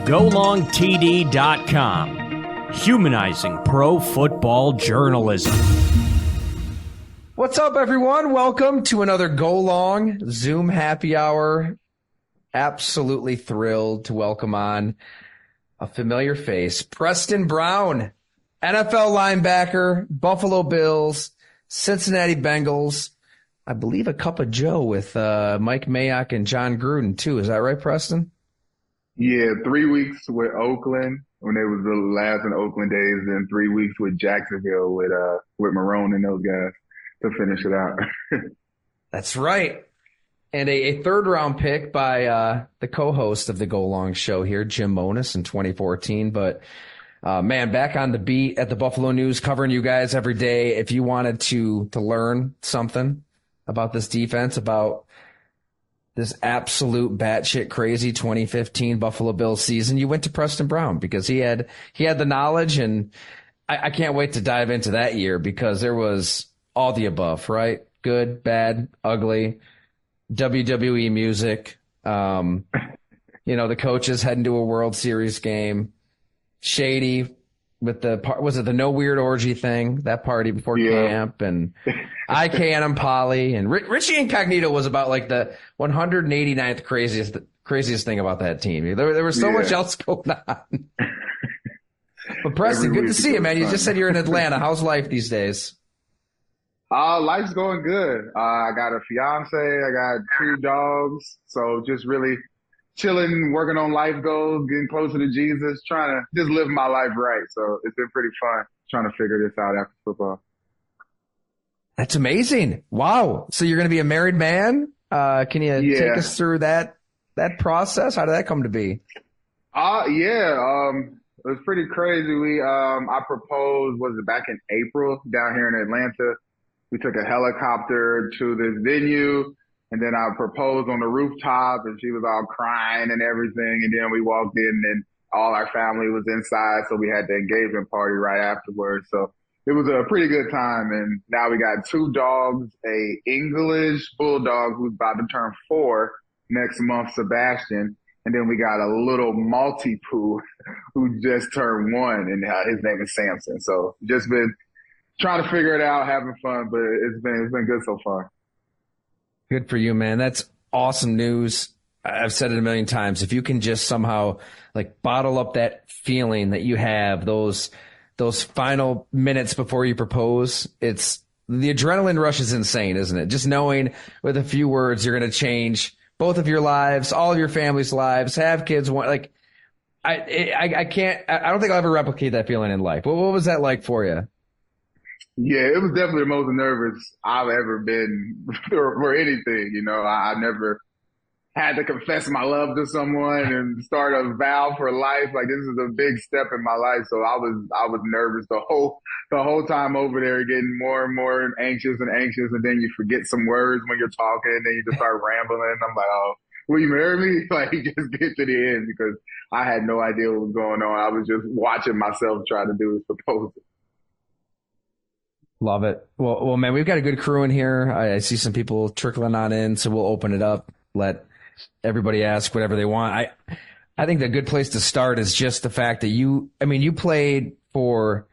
GoLongTD.com, humanizing pro football journalism. What's up, everyone? Welcome to another Go Long Zoom happy hour. Absolutely thrilled to welcome on a familiar face, Preston Brown, NFL linebacker, Buffalo Bills, Cincinnati Bengals. I believe a cup of Joe with Mike Mayock and John Gruden, too. Is that right, Preston? Yeah, 3 weeks with Oakland when it was the last in Oakland days, then 3 weeks with Jacksonville with Marone and those guys to finish it out. That's right. And a third-round pick by the co-host of the Go Long show here, Jim Monis, in 2014. But, man, back on the beat at the Buffalo News, covering you guys every day. If you wanted to learn something about this defense, about this absolute batshit crazy 2015 Buffalo Bills season, you went to Preston Brown because he had the knowledge, and I can't wait to dive into that year because there was all the above, right? Good, bad, ugly, WWE music, the coaches heading to a World Series game, shady with was it the No Weird Orgy thing, that party before camp, and IK and Polly, and Richie Incognito was about like the 189th craziest thing about that team. There was so much else going on. But Preston, good to see you, man. You just said you're in Atlanta. How's life these days? Life's going good. I got a fiance, I got 2 dogs, so just really chilling, working on life goals, getting closer to Jesus, trying to just live my life right. So it's been pretty fun trying to figure this out after football. That's amazing. Wow. So you're going to be a married man? Can you take us through that process? How did that come to be? It was pretty crazy. I proposed, was it back in April down here in Atlanta? We took a helicopter to this venue, and then I proposed on the rooftop, and she was all crying and everything. And then we walked in, and all our family was inside, so we had the engagement party right afterwards. So it was a pretty good time. And now we got 2 dogs, a English bulldog who's about to turn 4 next month, Sebastian. And then we got a little Maltipoo who just turned 1, and his name is Samson. So just been trying to figure it out, having fun, but it's been good so far. Good for you, man. That's awesome news. I've said it a million times. If you can just somehow like bottle up that feeling that you have, those final minutes before you propose, it's the adrenaline rush is insane, isn't it? Just knowing with a few words you're going to change both of your lives, all of your family's lives, have kids. I don't think I'll ever replicate that feeling in life. What was that like for you? Yeah, it was definitely the most nervous I've ever been for anything. I never had to confess my love to someone and start a vow for life. Like, this is a big step in my life. So I was nervous the whole time over there, getting more and more anxious. And then you forget some words when you're talking, and then you just start rambling. I'm like, oh, will you marry me? Like, just get to the end, because I had no idea what was going on. I was just watching myself try to do this proposal. Love it. Well, man, we've got a good crew in here. I see some people trickling on in, so we'll open it up, let everybody ask whatever they want. I think the good place to start is just the fact that you played for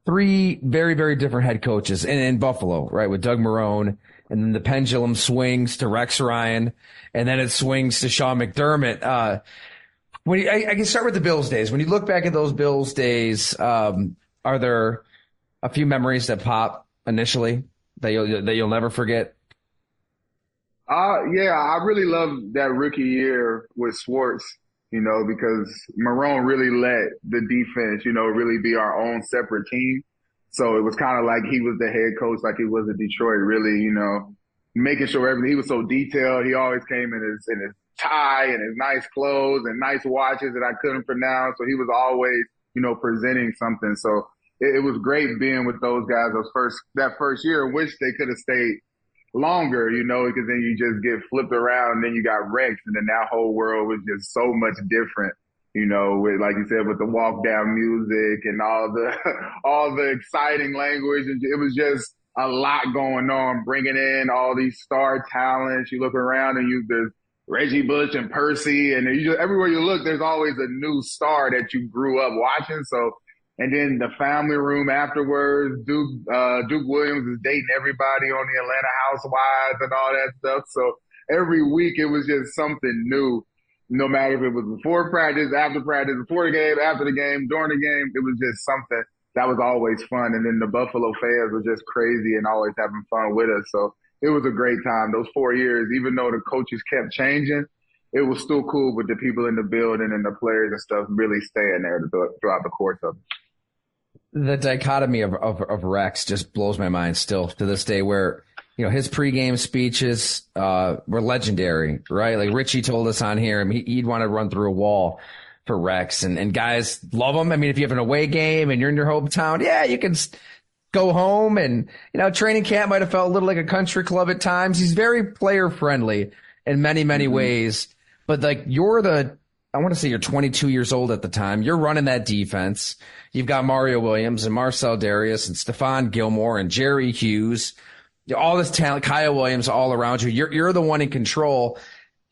3 very, very different head coaches in Buffalo, right? With Doug Marone, and then the pendulum swings to Rex Ryan, and then it swings to Sean McDermott. I can start with the Bills days. When you look back at those Bills days, are there a few memories that pop initially that you'll never forget? I really loved that rookie year with Schwartz, because Marone really let the defense, really be our own separate team. So it was kind of like he was the head coach, like he was at Detroit, really, making sure everything. He was so detailed. He always came in his tie and his nice clothes and nice watches that I couldn't pronounce. So he was always, presenting something. So it was great being with those guys that first year. Wish they could have stayed longer, because then you just get flipped around, and then you got Rex, and then that whole world was just so much different, with, like you said, with the walk down music and all the exciting language. And it was just a lot going on, bringing in all these star talents. You look around and there's Reggie Bush and Percy, and everywhere you look, there's always a new star that you grew up watching. So, and then the family room afterwards, Duke Williams is dating everybody on the Atlanta Housewives and all that stuff. So every week it was just something new. No matter if it was before practice, after practice, before the game, after the game, during the game, it was just something that was always fun. And then the Buffalo fans were just crazy and always having fun with us. So it was a great time. Those 4 years, even though the coaches kept changing, it was still cool with the people in the building and the players and stuff really staying there throughout the course of it. The dichotomy of Rex just blows my mind still to this day, where, you know, his pregame speeches were legendary, right? Like Richie told us on here, I mean, he'd want to run through a wall for Rex, and guys love him. I mean, if you have an away game and you're in your hometown, yeah, you can go home, and, you know, training camp might have felt a little like a country club at times. He's very player friendly in many, many ways, but like I want to say you're 22 years old at the time. You're running that defense. You've got Mario Williams and Marcel Darius and Stephon Gilmore and Jerry Hughes, all this talent, Kyle Williams all around you. You're the one in control,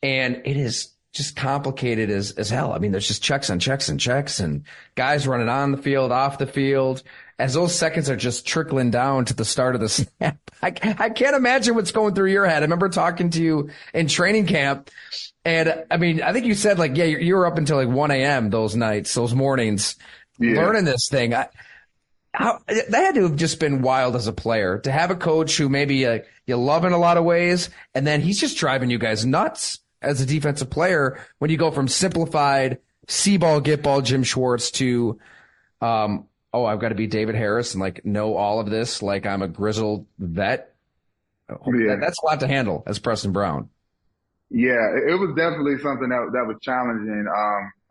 and it is just complicated as hell. I mean, there's just checks on checks and checks, and guys running on the field, off the field, as those seconds are just trickling down to the start of the snap. I can't imagine what's going through your head. I remember talking to you in training camp, and I mean, I think you said, like, yeah, you were up until like 1 a.m. those nights, those mornings, learning this thing. That had to have just been wild as a player, to have a coach who maybe you love in a lot of ways, and then he's just driving you guys nuts as a defensive player when you go from simplified see ball, get ball Jim Schwartz to, I've got to be David Harris and like know all of this like I'm a grizzled vet. That's a lot to handle as Preston Brown. Yeah, it was definitely something that was challenging.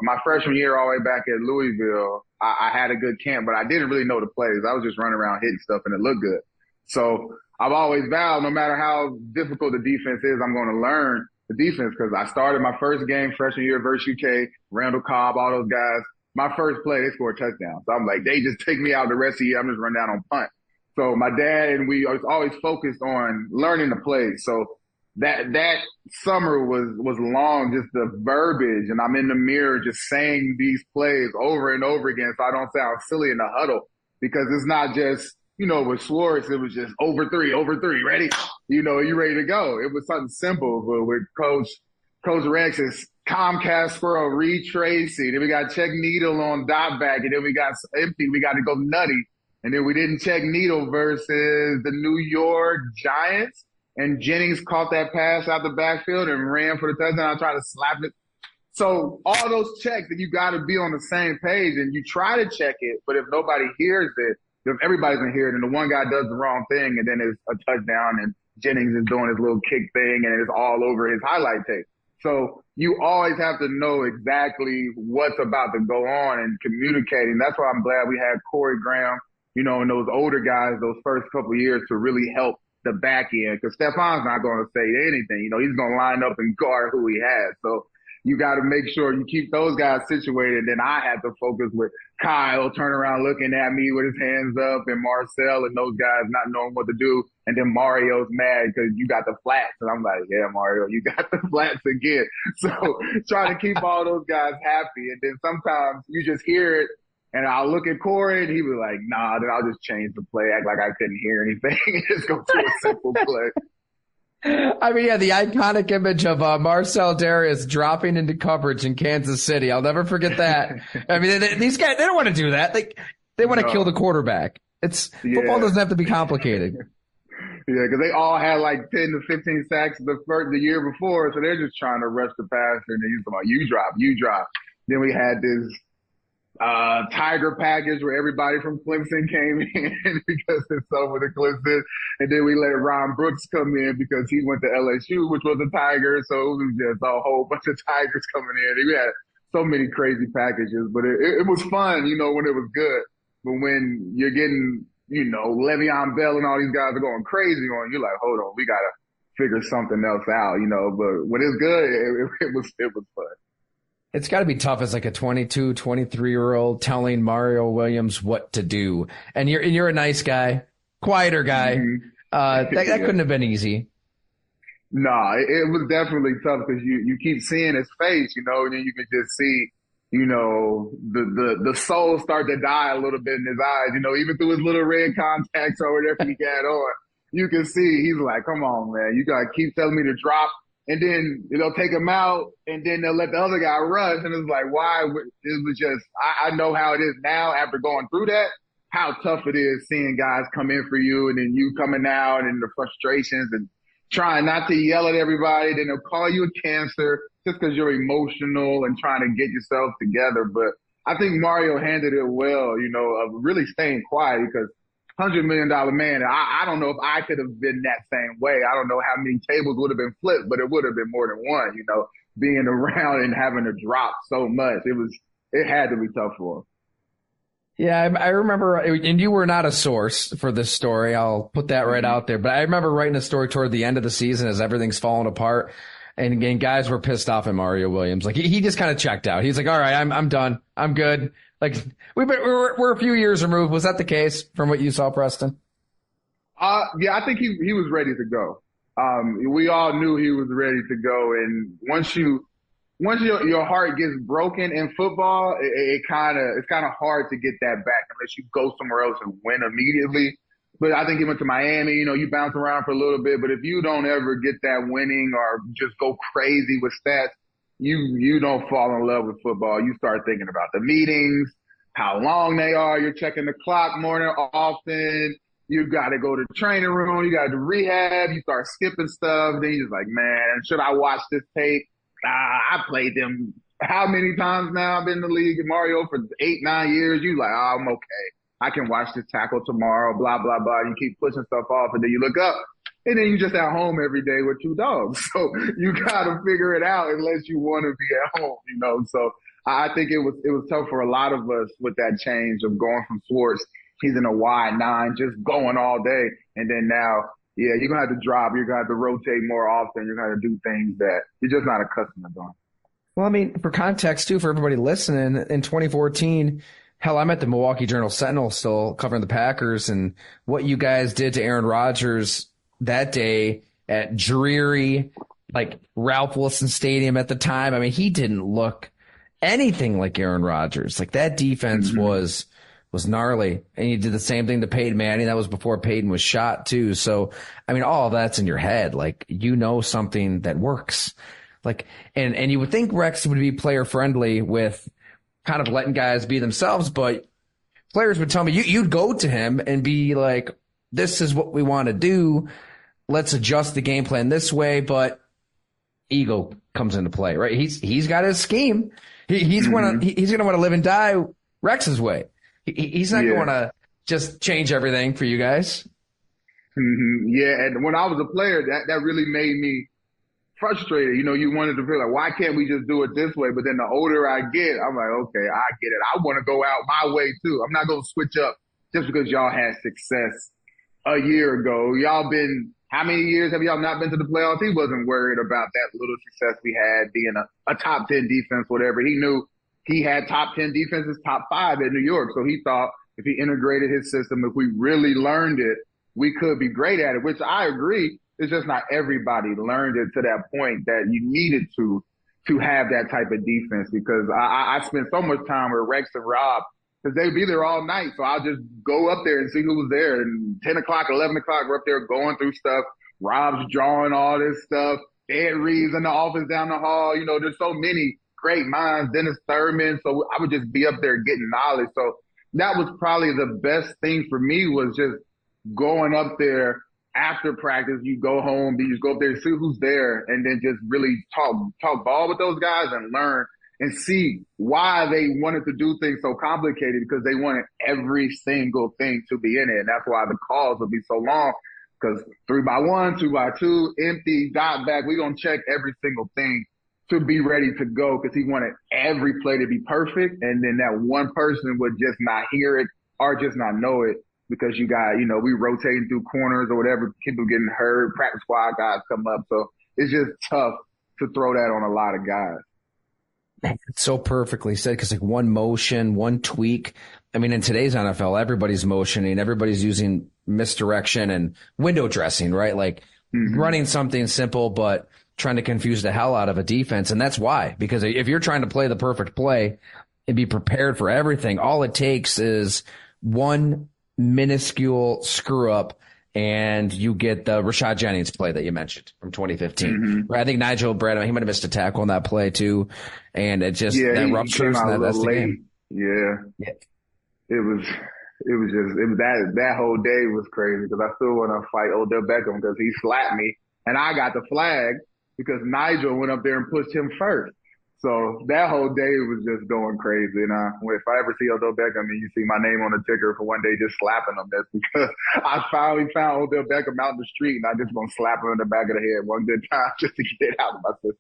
My freshman year, all the way back at Louisville, I had a good camp, but I didn't really know the plays. I was just running around hitting stuff, and it looked good. So I've always vowed, no matter how difficult the defense is, I'm going to learn the defense, because I started my first game freshman year versus UK, Randall Cobb, all those guys. My first play, they scored a touchdown. So I'm like, they just take me out the rest of the year. I'm just running down on punt. So my dad and we was always focused on learning the plays. So that summer was long, just the verbiage, and I'm in the mirror just saying these plays over and over again so I don't sound silly in the huddle, because it's not just, you know, with Schwartz, it was just over three, ready? You know, you ready to go. It was something simple, but with Coach Rex, it's Comcast Squirrel, Reed Tracy, then we got check needle on dot back, and then we got empty, we got to go nutty. And then we didn't check needle versus the New York Giants. And Jennings caught that pass out the backfield and ran for the touchdown. I tried to slap it. So all those checks, that you got to be on the same page, and you try to check it, but if nobody hears it, if everybody's gonna hear it, and the one guy does the wrong thing, and then it's a touchdown, and Jennings is doing his little kick thing, and it's all over his highlight tape. So you always have to know exactly what's about to go on and communicating. That's why I'm glad we had Corey Graham, you know, and those older guys those first couple of years to really help the back end, because Stephon's not going to say anything. You know, he's going to line up and guard who he has. So you got to make sure you keep those guys situated. Then I had to focus with Kyle turn around looking at me with his hands up, and Marcel and those guys not knowing what to do. And then Mario's mad because you got the flats. And I'm like, yeah, Mario, you got the flats again. So trying to keep all those guys happy. And then sometimes you just hear it, and I'll look at Corey, and he was like, nah, then I'll just change the play, act like I couldn't hear anything, and just go to a simple play. I mean, yeah, the iconic image of Marcel Darius dropping into coverage in Kansas City. I'll never forget that. I mean, these guys, they don't want to do that. They want to kill the quarterback. Football doesn't have to be complicated. Yeah, because they all had like 10 to 15 sacks the year before, so they're just trying to rush the passer, and then he's like, you drop. Then we had this Tiger package where everybody from Clemson came in because it's over the Clemson. And then we let Ron Brooks come in because he went to LSU, which was a Tiger. So it was just a whole bunch of Tigers coming in. We had so many crazy packages, but it was fun, you know, when it was good. But when you're getting, you know, Le'Veon Bell and all these guys are going crazy on you, like, hold on, we got to figure something else out, you know. But when it's good, it was fun. It's got to be tough as like a 22, 23-year-old telling Mario Williams what to do. And you're a nice guy, quieter guy. That couldn't have been easy. No, it was definitely tough because you keep seeing his face, and then you can just see, the soul start to die a little bit in his eyes, even through his little red contacts or whatever he got on. You can see he's like, come on, man, you gotta keep telling me to drop. And then they'll take him out and then they'll let the other guy rush. And it's like, why? It was just, I know how it is now after going through that, how tough it is seeing guys come in for you and then you coming out and the frustrations and trying not to yell at everybody. Then they'll call you a cancer just because you're emotional and trying to get yourself together. But I think Mario handled it well, of really staying quiet because $100 million man, I don't know if I could have been that same way. I don't know how many tables would have been flipped, but it would have been more than one, being around and having to drop so much. It had to be tough for him. Yeah, I remember, and you were not a source for this story. I'll put that right out there. But I remember writing a story toward the end of the season as everything's falling apart. And again, guys were pissed off at Mario Williams. Like he just kind of checked out. He's like, all right, I'm done. I'm good. Like we're a few years removed. Was that the case from what you saw, Preston? Yeah, I think he was ready to go. We all knew he was ready to go. And once your heart gets broken in football, it's kind of hard to get that back unless you go somewhere else and win immediately. But I think he went to Miami, you bounce around for a little bit, but if you don't ever get that winning or just go crazy with stats, you don't fall in love with football. You start thinking about the meetings, how long they are. You're checking the clock more than often. You got to go to the training room. You got to do rehab. You start skipping stuff. Then you're just like, man, should I watch this tape? I played them how many times now? I've been in the league with Mario for 8-9 years. You like, oh, I'm okay. I can watch this tackle tomorrow, blah, blah, blah. You keep pushing stuff off and then you look up and then you just at home every day with two dogs. So you got to figure it out unless you want to be at home, So I think it was tough for a lot of us with that change of going from Schwartz. He's in a wide 9, just going all day. And then now, yeah, you're going to have to drop. You're going to have to rotate more often. You're going to do things that you're just not accustomed to doing. Well, I mean, for context too, for everybody listening, in 2014, hell, I'm at the Milwaukee Journal-Sentinel still covering the Packers, and what you guys did to Aaron Rodgers that day at dreary, like Ralph Wilson Stadium at the time. I mean, he didn't look anything like Aaron Rodgers. Like that defense was gnarly, and you did the same thing to Peyton Manning. That was before Peyton was shot too. So, I mean, all of that's in your head. Like, something that works. Like, and you would think Rex would be player friendly with kind of letting guys be themselves, but players would tell me you'd go to him and be like, this is what we want to do. Let's adjust the game plan this way. But ego comes into play, right? He's got his scheme. He's going to want to live and die Rex's way. He's not going to just change everything for you guys. Mm-hmm. Yeah. And when I was a player, that really made me frustrated. You wanted to feel like, why can't we just do it this way? But then the older I get, I'm like, okay, I get it. I want to go out my way too. I'm not going to switch up just because y'all had success a year ago. How many years have y'all not been to the playoffs? He wasn't worried about that little success we had being a top 10 defense, whatever. He knew he had top 10 defenses, top 5 at New York. So he thought if he integrated his system, if we really learned it, we could be great at it, which I agree. It's just not everybody learned it to that point that you needed to have that type of defense, because I spent so much time with Rex and Rob because they'd be there all night. So I'll just go up there and see who was there. And 10 o'clock, 11 o'clock, we're up there going through stuff. Rob's drawing all this stuff. Ed Reed's in the office down the hall. There's so many great minds. Dennis Thurman. So I would just be up there getting knowledge. So that was probably the best thing for me, was just going up there. After practice, you go home, you just go up there and see who's there, and then just really talk ball with those guys and learn and see why they wanted to do things so complicated, because they wanted every single thing to be in it. And that's why the calls will be so long, because 3x1, 2x2, empty, dot back, we're going to check every single thing to be ready to go, because he wanted every play to be perfect. And then that one person would just not hear it or just not know it. Because you got, we rotating through corners or whatever, people getting hurt, practice squad guys come up. So it's just tough to throw that on a lot of guys. It's so perfectly said, because like one motion, one tweak. I mean, in today's NFL, everybody's motioning, everybody's using misdirection and window dressing, right? Like running something simple, but trying to confuse the hell out of a defense. And that's why, because if you're trying to play the perfect play and be prepared for everything, all it takes is one minuscule screw up and you get the Rashad Jennings play that you mentioned from 2015. Right? I think Nigel Bradham, he might have missed a tackle on that play too. And it just, that ruptures and that's the game. Yeah. That whole day was crazy because I still want to fight Odell Beckham because he slapped me and I got the flag because Nigel went up there and pushed him first. So that whole day was just going crazy. And if I ever see Odell Beckham and you see my name on the ticker for one day just slapping him, that's because I finally found Odell Beckham out in the street and I just going to slap him in the back of the head one good time just to get it out of my system.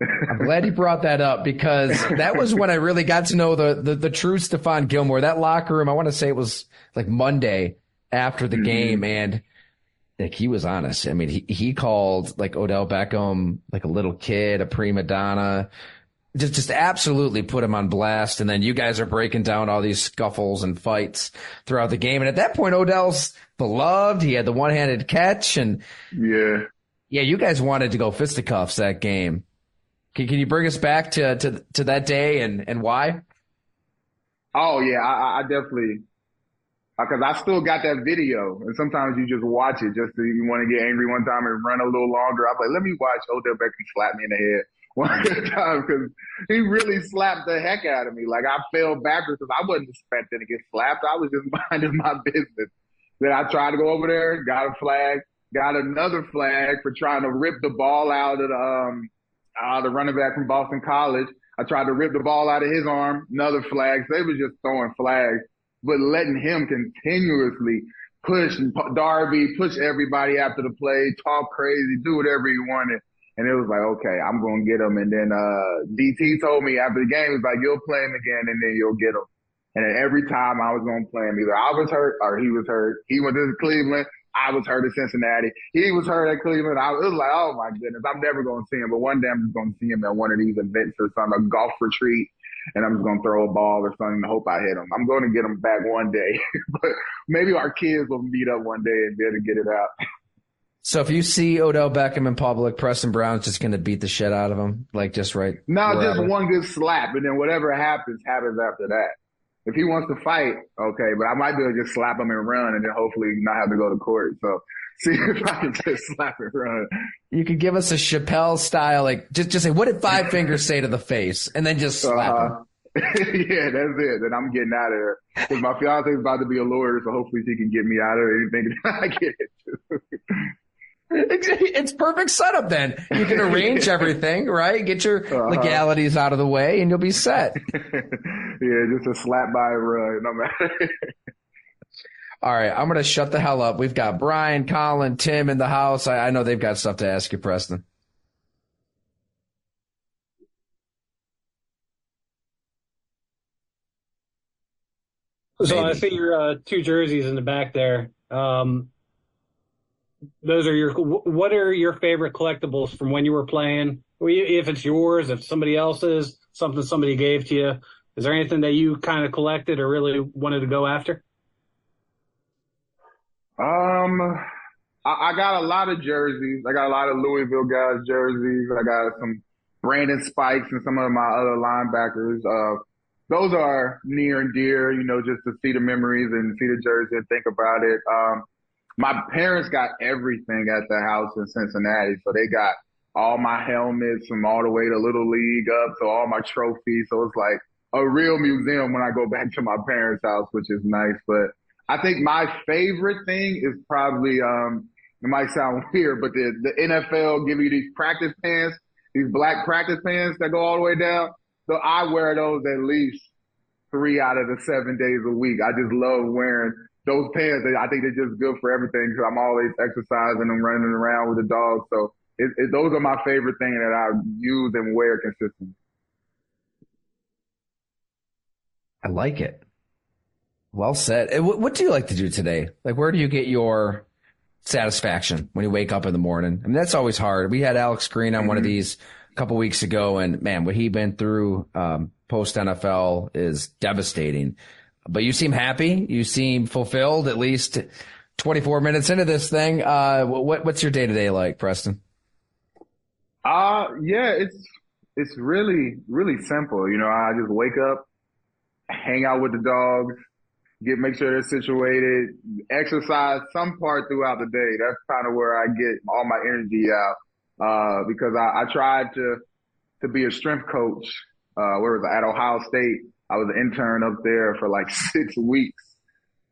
I'm glad you brought that up because that was when I really got to know the true Stephon Gilmore. That locker room, I want to say it was like Monday after the game, and like he was honest. I mean, he called like Odell Beckham like a little kid, a prima donna, just absolutely put him on blast. And then you guys are breaking down all these scuffles and fights throughout the game. And at that point, Odell's beloved. He had the one-handed catch, and yeah, you guys wanted to go fisticuffs that game. Can you bring us back to that day and why? Oh yeah, I definitely, because I still got that video, and sometimes you just watch it just to, you want to get angry one time and run a little longer. I'm like, let me watch Odell Beckham slap me in the head one time because he really slapped the heck out of me. Like I fell backwards because I wasn't expecting to get slapped. I was just minding my business. Then I tried to go over there, got a flag, got another flag for trying to rip the ball out of the running back from Boston College. I tried to rip the ball out of his arm, another flag. So they was just throwing flags, but letting him continuously push Darby, push everybody after the play, talk crazy, do whatever he wanted. And it was like, okay, I'm going to get him. And then DT told me after the game, he was like, you'll play him again and then you'll get him. And then every time I was going to play him, either I was hurt or he was hurt. He went to Cleveland. I was hurt at Cincinnati. He was hurt at Cleveland. It was like, oh my goodness, I'm never going to see him. But one day I'm just going to see him at one of these events or something, a golf retreat, and I'm just going to throw a ball or something and hope I hit him. I'm going to get him back one day. But maybe our kids will meet up one day and be able to get it out. So if you see Odell Beckham in public, Preston Brown's just going to beat the shit out of him, like just right? No, just one good slap, and then whatever happens after that. If he wants to fight, okay, but I might be able to just slap him and run and then hopefully not have to go to court. So see if I can just slap and run. You could give us a Chappelle style, like just say, what did Five Fingers say to the face? And then just slap him. Yeah, that's it. Then I'm getting out of there. Because my fiance is about to be a lawyer, so hopefully she can get me out of anything I get into. It's perfect setup then. You can arrange everything, right? Get your legalities out of the way and you'll be set. Yeah, just a slap by and run. No matter. All right, I'm going to shut the hell up. We've got Brian, Colin, Tim in the house. I know they've got stuff to ask you, Preston. So I see your two jerseys in the back there. Those are what are your favorite collectibles from when you were playing? If it's yours, if somebody else's, something somebody gave to you. Is there anything that you kind of collected or really wanted to go after? I got a lot of jerseys. I got a lot of Louisville guys jerseys. I got some Brandon Spikes and some of my other linebackers. Those are near and dear, just to see the memories and see the jersey and think about it. My parents got everything at the house in Cincinnati. So they got all my helmets from all the way to Little League up. So all my trophies. So it's like a real museum when I go back to my parents' house, which is nice. But I think my favorite thing is probably, it might sound weird, but the NFL give you these practice pants, these black practice pants that go all the way down. So I wear those at least 3 out of the 7 days a week. I just love wearing those pants. I think they're just good for everything because I'm always exercising and running around with the dog. So those are my favorite thing that I use and wear consistently. I like it. Well said. What do you like to do today? Like, where do you get your satisfaction when you wake up in the morning? I mean, that's always hard. We had Alex Green on one of these a couple weeks ago, and man, what he'd been through post NFL is devastating. But you seem happy. You seem fulfilled, at least 24 minutes into this thing. What's your day-to-day like, Preston? Yeah, it's really, really simple. You know, I just wake up, hang out with the dogs, make sure they're situated, exercise some part throughout the day. That's kind of where I get all my energy out. Because I tried to be a strength coach, where was I at Ohio State. I was an intern up there for like 6 weeks.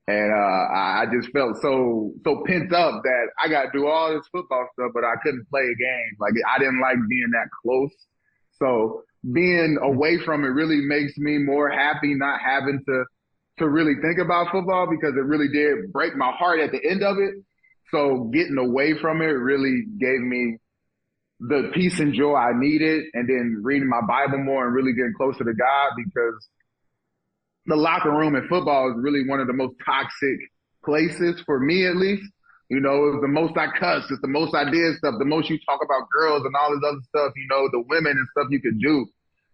And I just felt so pent up that I got to do all this football stuff, but I couldn't play a game. Like I didn't like being that close. So being away from it really makes me more happy not having to really think about football, because it really did break my heart at the end of it. So getting away from it really gave me the peace and joy I needed, and then reading my Bible more and really getting closer to God, because the locker room in football is really one of the most toxic places, for me at least. You know, it was the most I cussed, it's the most I did stuff, the most you talk about girls and all this other stuff, you know, the women and stuff you could do.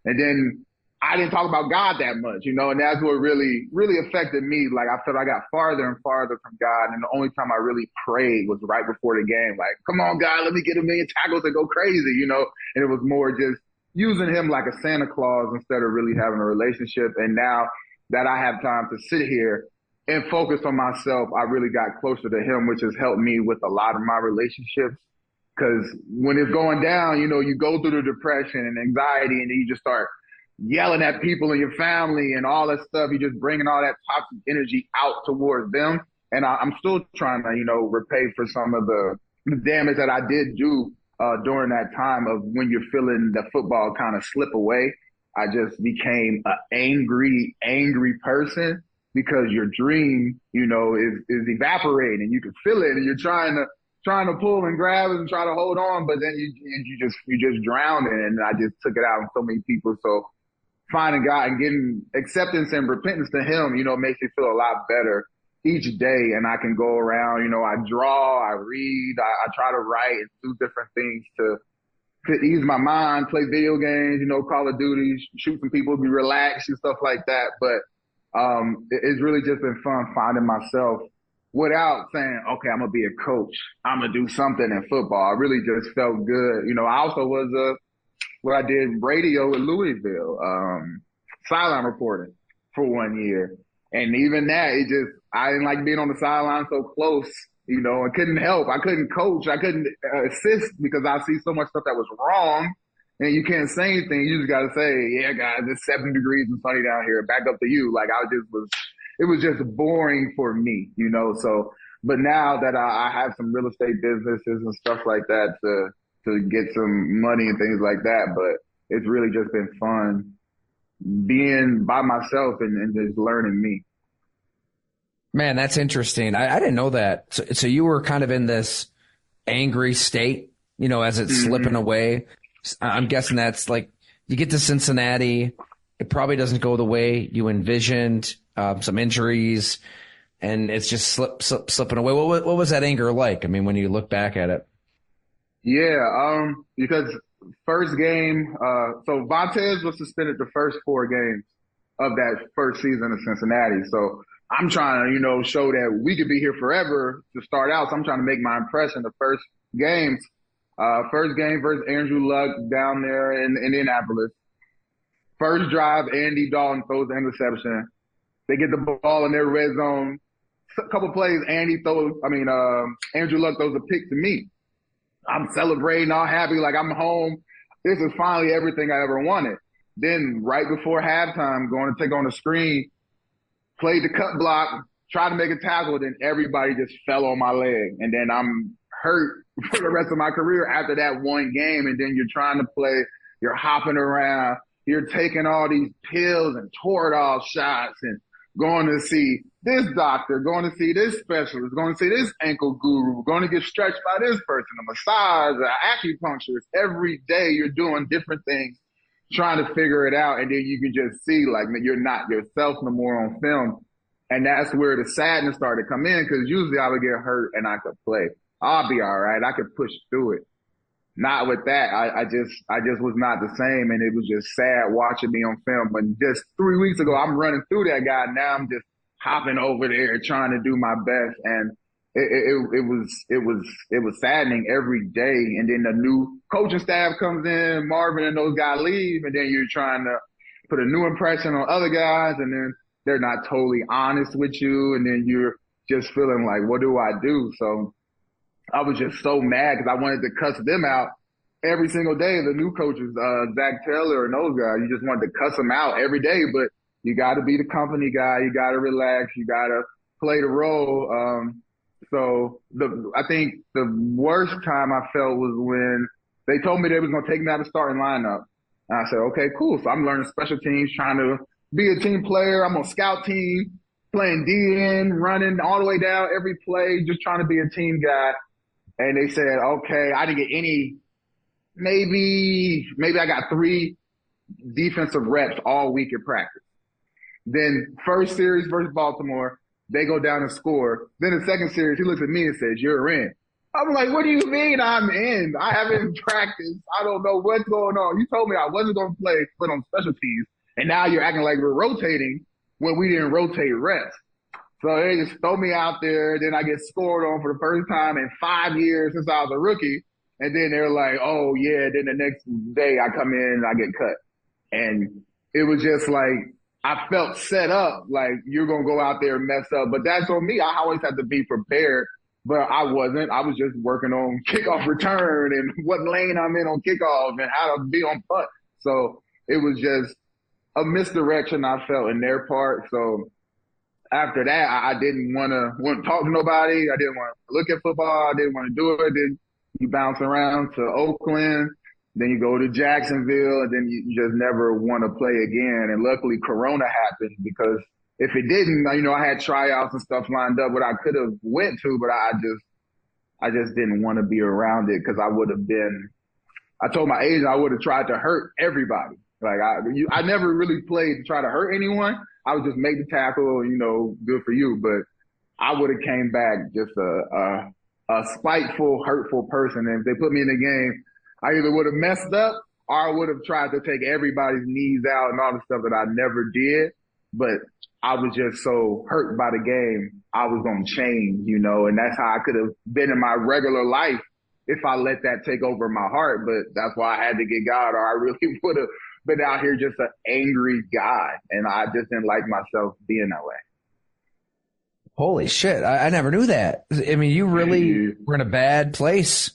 And then I didn't talk about God that much, you know, and that's what really, really affected me. Like I felt I got farther and farther from God. And the only time I really prayed was right before the game. Like, come on, God, let me get a million tackles and go crazy, you know? And it was more just using him like a Santa Claus instead of really having a relationship. And now that I have time to sit here and focus on myself, I really got closer to him, which has helped me with a lot of my relationships. Because when it's going down, you know, you go through the depression and anxiety, and then you just start yelling at people in your family and all that stuff. You're just bringing all that toxic energy out towards them. And I'm still trying to, you know, repay for some of the damage that I did do during that time of when you're feeling the football kind of slip away. I just became an angry person, because your dream, you know, is evaporating. You can feel it, and you're trying to pull and grab it and try to hold on, but then you just drown in it. And I just took it out on so many people. So finding God and getting acceptance and repentance to him, you know, makes me feel a lot better each day. And I can go around, you know, I draw, I read, I try to write and do different things to ease my mind, play video games, you know, Call of Duty, shoot some people, be relaxed and stuff like that. But it's really just been fun finding myself without saying, okay, I'm going to be a coach, I'm going to do something in football. I really just felt good. You know, I also was I did radio in Louisville, sideline reporting for 1 year. And even that, I didn't like being on the sideline so close. You know, I couldn't help. I couldn't coach. I couldn't assist, because I see so much stuff that was wrong, and you can't say anything. You just got to say, yeah, guys, it's 70 degrees and sunny down here. Back up to you. Like it was just boring for me, you know? So, but now that I have some real estate businesses and stuff like that to get some money and things like that, but it's really just been fun being by myself and just learning me. Man, that's interesting. I didn't know that. So you were kind of in this angry state, you know, as it's slipping away. I'm guessing that's like you get to Cincinnati, it probably doesn't go the way you envisioned, some injuries, and it's just slipping away. What was that anger like? I mean, when you look back at it. Yeah, because first game, so Vontaze was suspended the first 4 games of that first season of Cincinnati. So I'm trying to, you know, show that we could be here forever to start out. So I'm trying to make my impression the first games. First game versus Andrew Luck down there in Indianapolis. First drive, Andy Dalton throws the interception. They get the ball in their red zone. A couple plays, Andrew Luck throws a pick to me. I'm celebrating, all happy, like I'm home. This is finally everything I ever wanted. Then right before halftime, going to take on the screen, played the cut block, tried to make a tackle, then everybody just fell on my leg. And then I'm hurt for the rest of my career after that one game. And then you're trying to play, you're hopping around, you're taking all these pills and Toradol shots and going to see this doctor, going to see this specialist, going to see this ankle guru, going to get stretched by this person, a massage, an acupuncturist. Every day you're doing different things, trying to figure it out. And then you can just see like you're not yourself no more on film. And that's where the sadness started to come in, because usually I would get hurt and I could play. I'll be all right. I could push through it. Not with that. I just was not the same. And it was just sad watching me on film. But just 3 weeks ago, I'm running through that guy. Now I'm just hopping over there trying to do my best. And it was saddening every day. And then the new coaching staff comes in, Marvin and those guys leave, and then you're trying to put a new impression on other guys, and then they're not totally honest with you, and then you're just feeling like, what do I do? So I was just so mad because I wanted to cuss them out every single day. The new coaches, Zach Taylor and those guys, you just wanted to cuss them out every day, but you got to be the company guy. You got to relax. You got to play the role. So I think the worst time I felt was when they told me they was going to take me out of the starting lineup. And I said, okay, cool. So I'm learning special teams, trying to be a team player. I'm on scout team, playing DN, running all the way down every play, just trying to be a team guy. And they said, okay, I didn't get any, maybe I got 3 defensive reps all week in practice. Then first series versus Baltimore, they go down and score. Then the second series, he looks at me and says, you're in. I'm like, what do you mean I'm in? I haven't practiced. I don't know what's going on. You told me I wasn't going to play split on special teams, and now you're acting like we're rotating when we didn't rotate reps. So they just throw me out there. Then I get scored on for the first time in 5 years since I was a rookie. And then they're like, oh, yeah. Then the next day I come in and I get cut. And it was just like, I felt set up like you're going to go out there and mess up. But that's on me. I always have to be prepared. But I wasn't. I was just working on kickoff return and what lane I'm in on kickoff and how to be on punt. So it was just a misdirection I felt in their part. So after that, I didn't want to talk to nobody. I didn't want to look at football. I didn't want to do it. Then you bounce around to Oakland. Then you go to Jacksonville, and then you just never want to play again. And luckily, Corona happened because if it didn't, I had tryouts and stuff lined up what I could have went to, but I just didn't want to be around it because I would have been. I told my agent I would have tried to hurt everybody. Like I never really played to try to hurt anyone. I would just make the tackle, good for you. But I would have came back just a spiteful, hurtful person. And if they put me in the game, I either would have messed up or I would have tried to take everybody's knees out and all the stuff that I never did. But I was just so hurt by the game, I was going to change, and that's how I could have been in my regular life if I let that take over my heart. But that's why I had to get God, or I really would have been out here just an angry guy. And I just didn't like myself being that way. Holy shit. I never knew that. I mean, you really were in a bad place.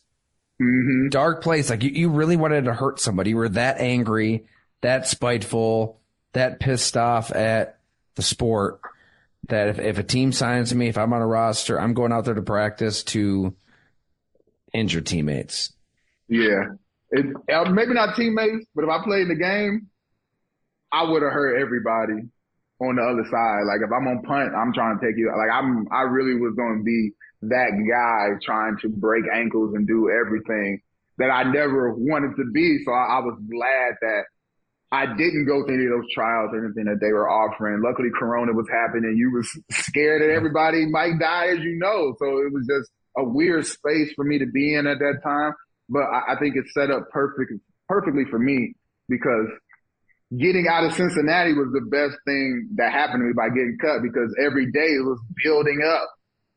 Mm-hmm. Dark place. Like you really wanted to hurt somebody. You were that angry, that spiteful, that pissed off at the sport that if a team signs me, if I'm on a roster, I'm going out there to practice to injure teammates. Yeah. Maybe not teammates, but if I played the game, I would have hurt everybody on the other side. Like if I'm on punt, I'm trying to take you. Like I really was going to be that guy trying to break ankles and do everything that I never wanted to be. So I was glad that I didn't go through any of those trials or anything that they were offering. Luckily, Corona was happening. You was scared that everybody might die, as you know. So it was just a weird space for me to be in at that time. But I think it's set up perfectly for me because getting out of Cincinnati was the best thing that happened to me by getting cut because every day it was building up.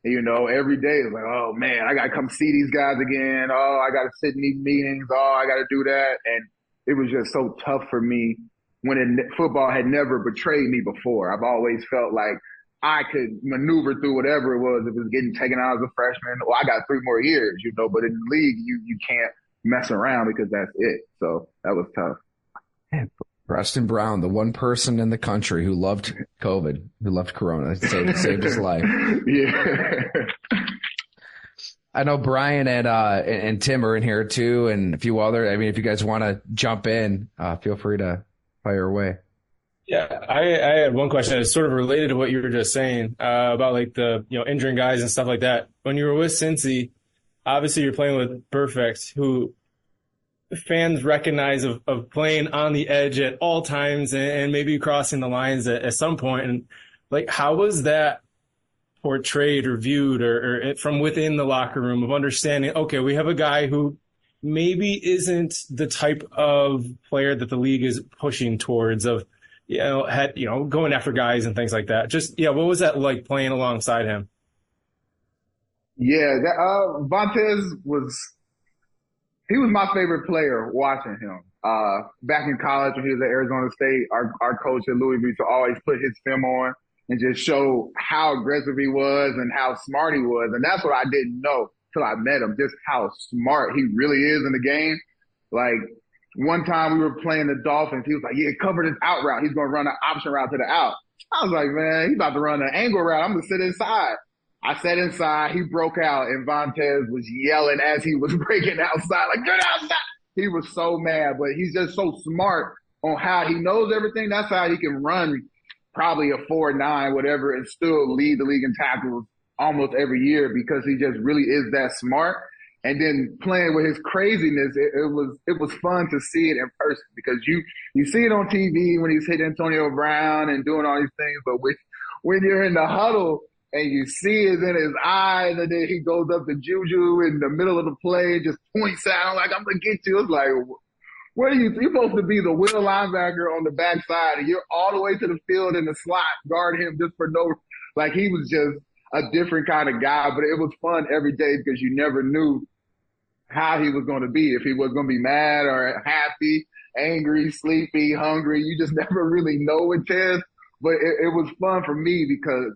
Every day it was like, oh, man, I got to come see these guys again. Oh, I got to sit in these meetings. Oh, I got to do that. And it was just so tough for me when football had never betrayed me before. I've always felt like I could maneuver through whatever it was. If it was getting taken out as a freshman, well, I got 3 more years, but in the league, you can't mess around because that's it. So that was tough. Man, Preston Brown, the one person in the country who loved COVID, who loved Corona, saved his life. Yeah. I know Brian and Tim are in here too, and a few other. I mean, if you guys want to jump in, feel free to fire away. Yeah, I had one question that's sort of related to what you were just saying about like the injuring guys and stuff like that. When you were with Cincy, obviously you're playing with Burfict, who fans recognize of playing on the edge at all times and maybe crossing the lines at some point. And like, how was that portrayed or viewed or from within the locker room of understanding, okay, we have a guy who maybe isn't the type of player that the league is pushing towards of, going after guys and things like that. Just, what was that like playing alongside him? Yeah, Vontez he was my favorite player watching him. Back in college when he was at Arizona State, our coach at Louisville used to always put his film on and just show how aggressive he was and how smart he was. And that's what I didn't know till I met him, just how smart he really is in the game. Like one time we were playing the Dolphins, he was like, yeah, cover this out route. He's going to run an option route to the out. I was like, man, he's about to run an angle route. I'm going to sit inside. I sat inside. He broke out, and Vontez was yelling as he was breaking outside, like, get outside. He was so mad, but he's just so smart on how he knows everything. That's how he can run probably a 4.9, whatever, and still lead the league in tackles almost every year because he just really is that smart. And then playing with his craziness, it was fun to see it in person because you see it on TV when he's hitting Antonio Brown and doing all these things, but when you're in the huddle and you see it in his eyes, and then he goes up to Juju in the middle of the play, just points out like, I'm gonna get you. It's like, what are you're supposed to be the will linebacker on the backside, and you're all the way to the field in the slot, guard him just for no, like he was just a different kind of guy, but it was fun every day because you never knew how he was going to be, if he was going to be mad or happy, angry, sleepy, hungry. You just never really know with Tez, but it was fun for me because,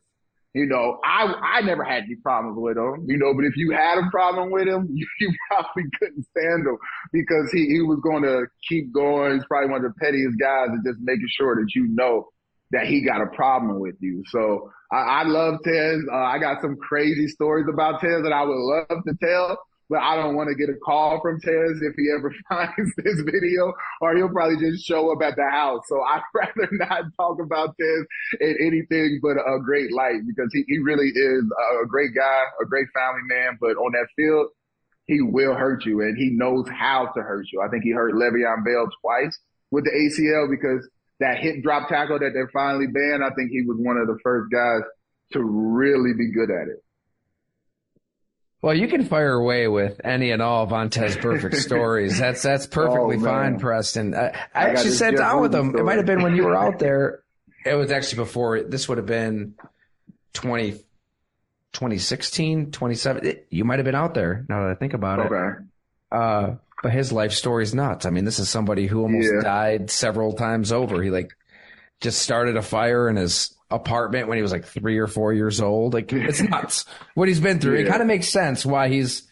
you know, I never had any problems with him, you know, but if you had a problem with him, you probably couldn't stand him because he was going to keep going. He's probably one of the pettiest guys and just making sure that you know that he got a problem with you. So I love Tez. I got some crazy stories about Tez that I would love to tell, but I don't want to get a call from Tez if he ever finds this video, or he'll probably just show up at the house. So I'd rather not talk about Tez in anything but a great light because he really is a great guy, a great family man. But on that field, he will hurt you, and he knows how to hurt you. I think he hurt Le'Veon Bell twice with the ACL because that hip drop tackle that they finally banned, I think he was one of the first guys to really be good at it. Well, you can fire away with any and all Vontez Burfict stories. That's perfectly fine, Preston. I actually sat down with him. It might have been when you were out there. It was actually before. This would have been 2016, 2017. You might have been out there, now that I think about it. Okay. But his life story is nuts. I mean, this is somebody who almost died several times over. He just started a fire in his apartment when he was 3 or 4 years old. It's nuts what he's been through. It kind of makes sense why he's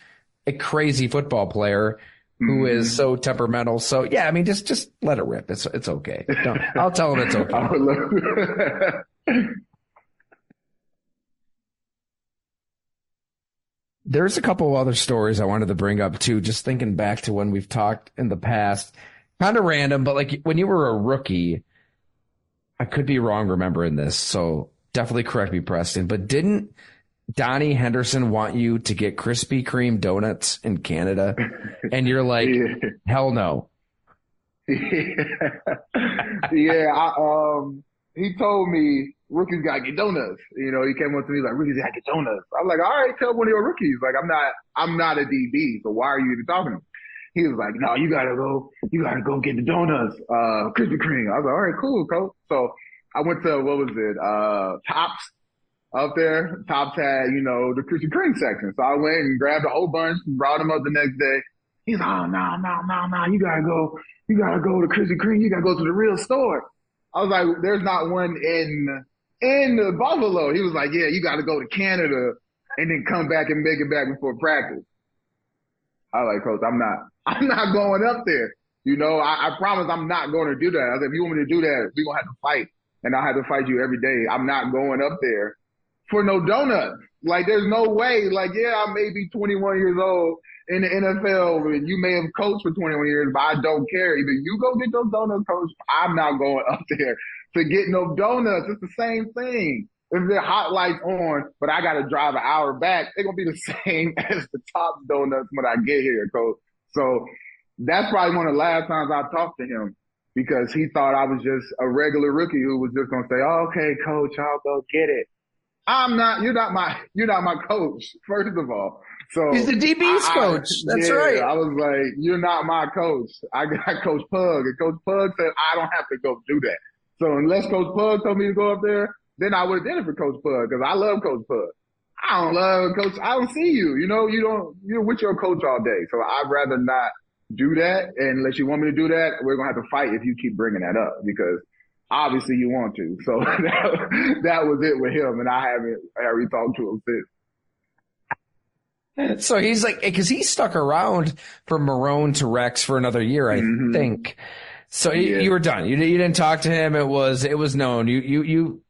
a crazy football player who is so temperamental. So yeah, I mean, just let it rip. It's okay. I'll tell him it's okay. I would love There's a couple of other stories I wanted to bring up too, just thinking back to when we've talked in the past. Kind of random, but when you were a rookie, I could be wrong remembering this, so definitely correct me, Preston, but didn't Donnie Henderson want you to get Krispy Kreme donuts in Canada? And you're like, hell no. He told me rookies gotta get donuts. You know, he came up to me like, rookies gotta get donuts. I was like, all right, tell one of your rookies. Like, I'm not a DB, so why are you even talking to him? He was like, no, you gotta go get the donuts, Krispy Kreme. I was like, all right, cool, coach. So I went to, Tops up there. Tops had, the Krispy Kreme section. So I went and grabbed a whole bunch and brought them up the next day. He's like, oh, no, you gotta go to Krispy Kreme. You gotta go to the real store. I was like, there's not one in Buffalo. He was like, yeah, you gotta go to Canada and then come back and make it back before practice. I was like, coach, I'm not going up there. I promise I'm not going to do that. I said, if you want me to do that, we're going to have to fight. And I'll have to fight you every day. I'm not going up there for no donuts. There's no way. I may be 21 years old in the NFL, and you may have coached for 21 years, but I don't care. Either you go get those donuts, coach. I'm not going up there to get no donuts. It's the same thing. If the hot lights on, but I got to drive an hour back, they're going to be the same as the Tops donuts when I get here, coach. So that's probably one of the last times I talked to him because he thought I was just a regular rookie who was just going to say, oh, okay, coach, I'll go get it. You're not my coach, first of all. So he's the DB's coach. That's right. I was like, you're not my coach. I got Coach Pug, and Coach Pug said I don't have to go do that. So unless Coach Pug told me to go up there, then I would have done it for Coach Pug because I love Coach Pug. I don't love coach. I don't see you. You're with your coach all day. So I'd rather not do that. And unless you want me to do that, we're going to have to fight if you keep bringing that up because obviously you want to. So that was it with him. And I haven't talked to him since. So he's like, because he stuck around from Marone to Rex for another year, I think. So you were done. You didn't talk to him. It was known. You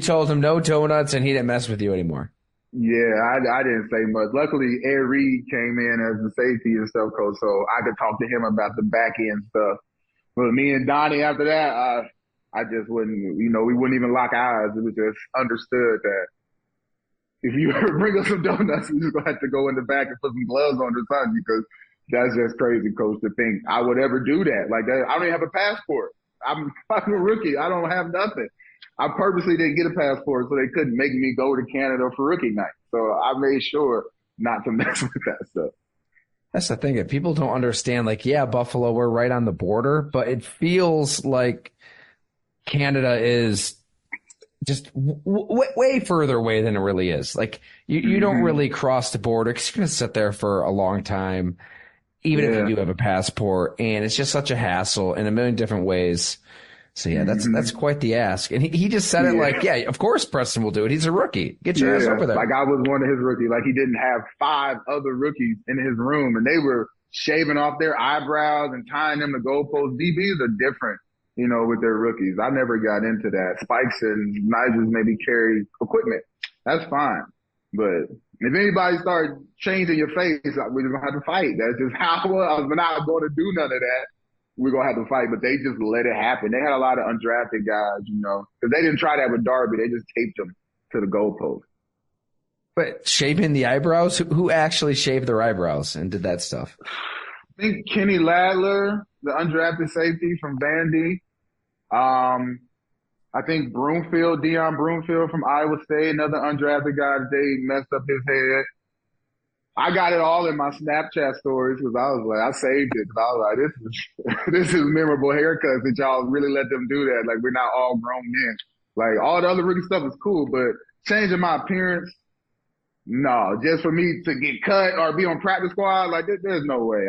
told him no donuts and he didn't mess with you anymore. Yeah, I didn't say much. Luckily, Ed Reed came in as the safety and stuff coach, so I could talk to him about the back end stuff. But me and Donnie after that, I just wouldn't, we wouldn't even lock eyes. It was just understood that if you ever bring us some donuts, we're just going to have to go in the back and put some gloves on or something because that's just crazy, coach, to think I would ever do that. Like that, I don't even have a passport. I'm a rookie. I don't have nothing. I purposely didn't get a passport so they couldn't make me go to Canada for rookie night. So I made sure not to mess with that stuff. That's the thing that people don't understand. Like, yeah, Buffalo, we're right on the border, but it feels like Canada is just way further away than it really is. Like, you don't really cross the border because you're going to sit there for a long time, even if you do have a passport. And it's just such a hassle in a million different ways. So, yeah, that's quite the ask. And he just said it like, yeah, of course Preston will do it. He's a rookie. Get your ass over there. Like I was one of his rookies. Like he didn't have 5 other rookies in his room, and they were shaving off their eyebrows and tying them to goalposts. DBs are different, with their rookies. I never got into that. Spikes and Nigels maybe carry equipment. That's fine. But if anybody starts changing your face, we're just going to have to fight. That's just how it was. We're not going to do none of that. We're going to have to fight, but they just let it happen. They had a lot of undrafted guys, because they didn't try that with Darby. They just taped them to the goalpost. But shaving the eyebrows? Who actually shaved their eyebrows and did that stuff? I think Kenny Ladler, the undrafted safety from Vandy. I think Deion Broomfield from Iowa State, another undrafted guy that they messed up his head. I got it all in my Snapchat stories because I was like, I saved it because I was like, this is memorable haircuts that y'all really let them do that. Like, we're not all grown men. Like, all the other rookie stuff is cool, but changing my appearance, no. Just for me to get cut or be on practice squad, like, there's no way.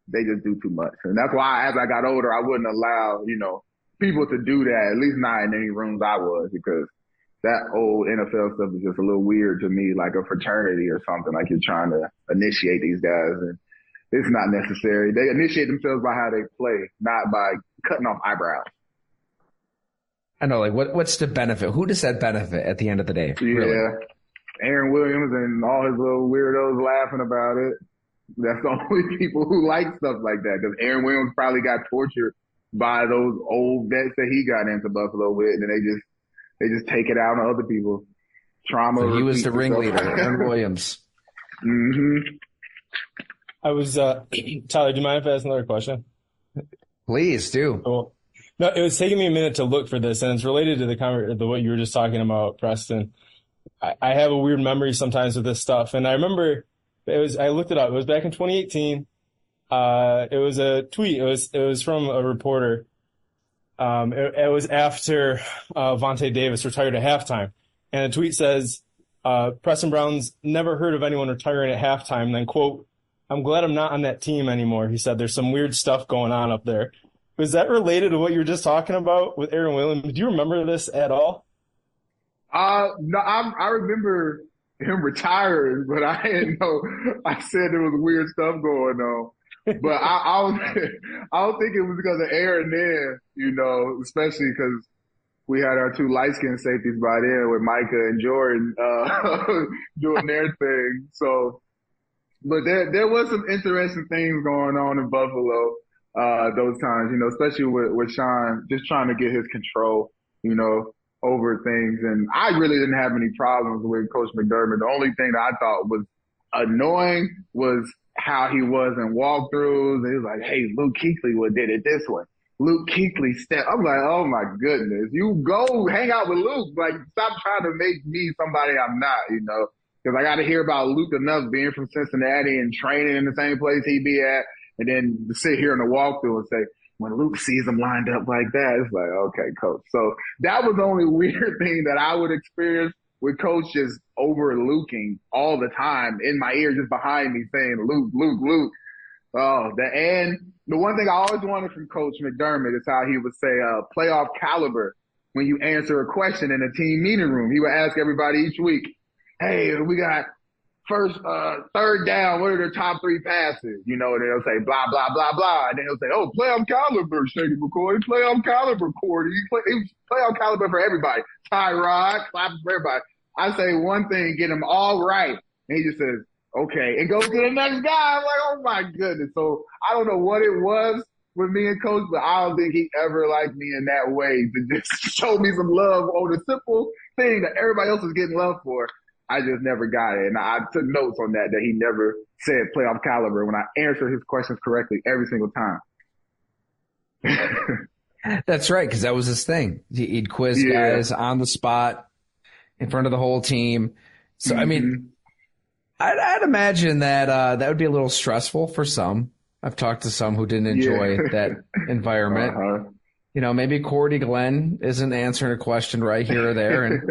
They just do too much. And that's why as I got older, I wouldn't allow, people to do that, at least not in any rooms I was, because that old NFL stuff is just a little weird to me, like a fraternity or something, like you're trying to initiate these guys. And it's not necessary. They initiate themselves by how they play, not by cutting off eyebrows. I know, like, what's the benefit? Who does that benefit at the end of the day? Yeah. Really? Aaron Williams and all his little weirdos laughing about it. That's the only people who like stuff like that, because Aaron Williams probably got tortured by those old vets that he got into Buffalo with, and they just take it out on other people. Trauma. So he was the ringleader, Aaron Williams. I was Tyler, do you mind if I ask another question? Please do. Cool. No, it was taking me a minute to look for this, and it's related to what you were just talking about, Preston. I have a weird memory sometimes with this stuff, and I remember I looked it up. It was back in 2018. It was a tweet. It was from a reporter. It was after Vontae Davis retired at halftime. And the tweet says, Preston Brown's never heard of anyone retiring at halftime. And then, quote, "I'm glad I'm not on that team anymore." He said, "There's some weird stuff going on up there." Was that related to what you were just talking about with Aaron Williams? Do you remember this at all? No, I remember him retiring, but I didn't know. I said there was weird stuff going on. But I don't think it was because of Aaron then, especially because we had our 2 light-skinned safeties by then with Micah and Jordan doing their thing. So, but there was some interesting things going on in Buffalo those times, especially with Sean just trying to get his control, over things. And I really didn't have any problems with Coach McDermott. The only thing that I thought was annoying was how he was in walkthroughs. He was like, "Hey, Luke Kuechly did it this way. Luke Kuechly step." I'm like, oh my goodness. You go hang out with Luke. Like, stop trying to make me somebody I'm not, because I got to hear about Luke enough being from Cincinnati and training in the same place he be at. And then to sit here in the walkthrough and say, when Luke sees him lined up like that, it's like, okay, coach. So that was the only weird thing that I would experience with Coach just overlooking all the time in my ear, just behind me saying, Luke, Luke, Luke. Oh, the one thing I always wanted from Coach McDermott is how he would say, playoff caliber when you answer a question in a team meeting room. He would ask everybody each week, hey, we got third down, what are their top 3 passes? And they'll say blah, blah, blah, blah. And then he'll say, oh, playoff caliber, Shady McCoy, playoff caliber, Cordy. Playoff caliber for everybody. Tyrod, claps for everybody. I say one thing, get them all right. And he just says, okay, and goes to the next guy. I'm like, oh my goodness. So I don't know what it was with me and Coach, but I don't think he ever liked me in that way to just show me some love on a simple thing that everybody else is getting love for. I just never got it. And I took notes on that he never said playoff caliber when I answered his questions correctly every single time. That's right, because that was his thing. He'd quiz guys on the spot in front of the whole team. So, I mean, I'd imagine that that would be a little stressful for some. I've talked to some who didn't enjoy that environment. Maybe Cordy Glenn isn't answering a question right here or there. And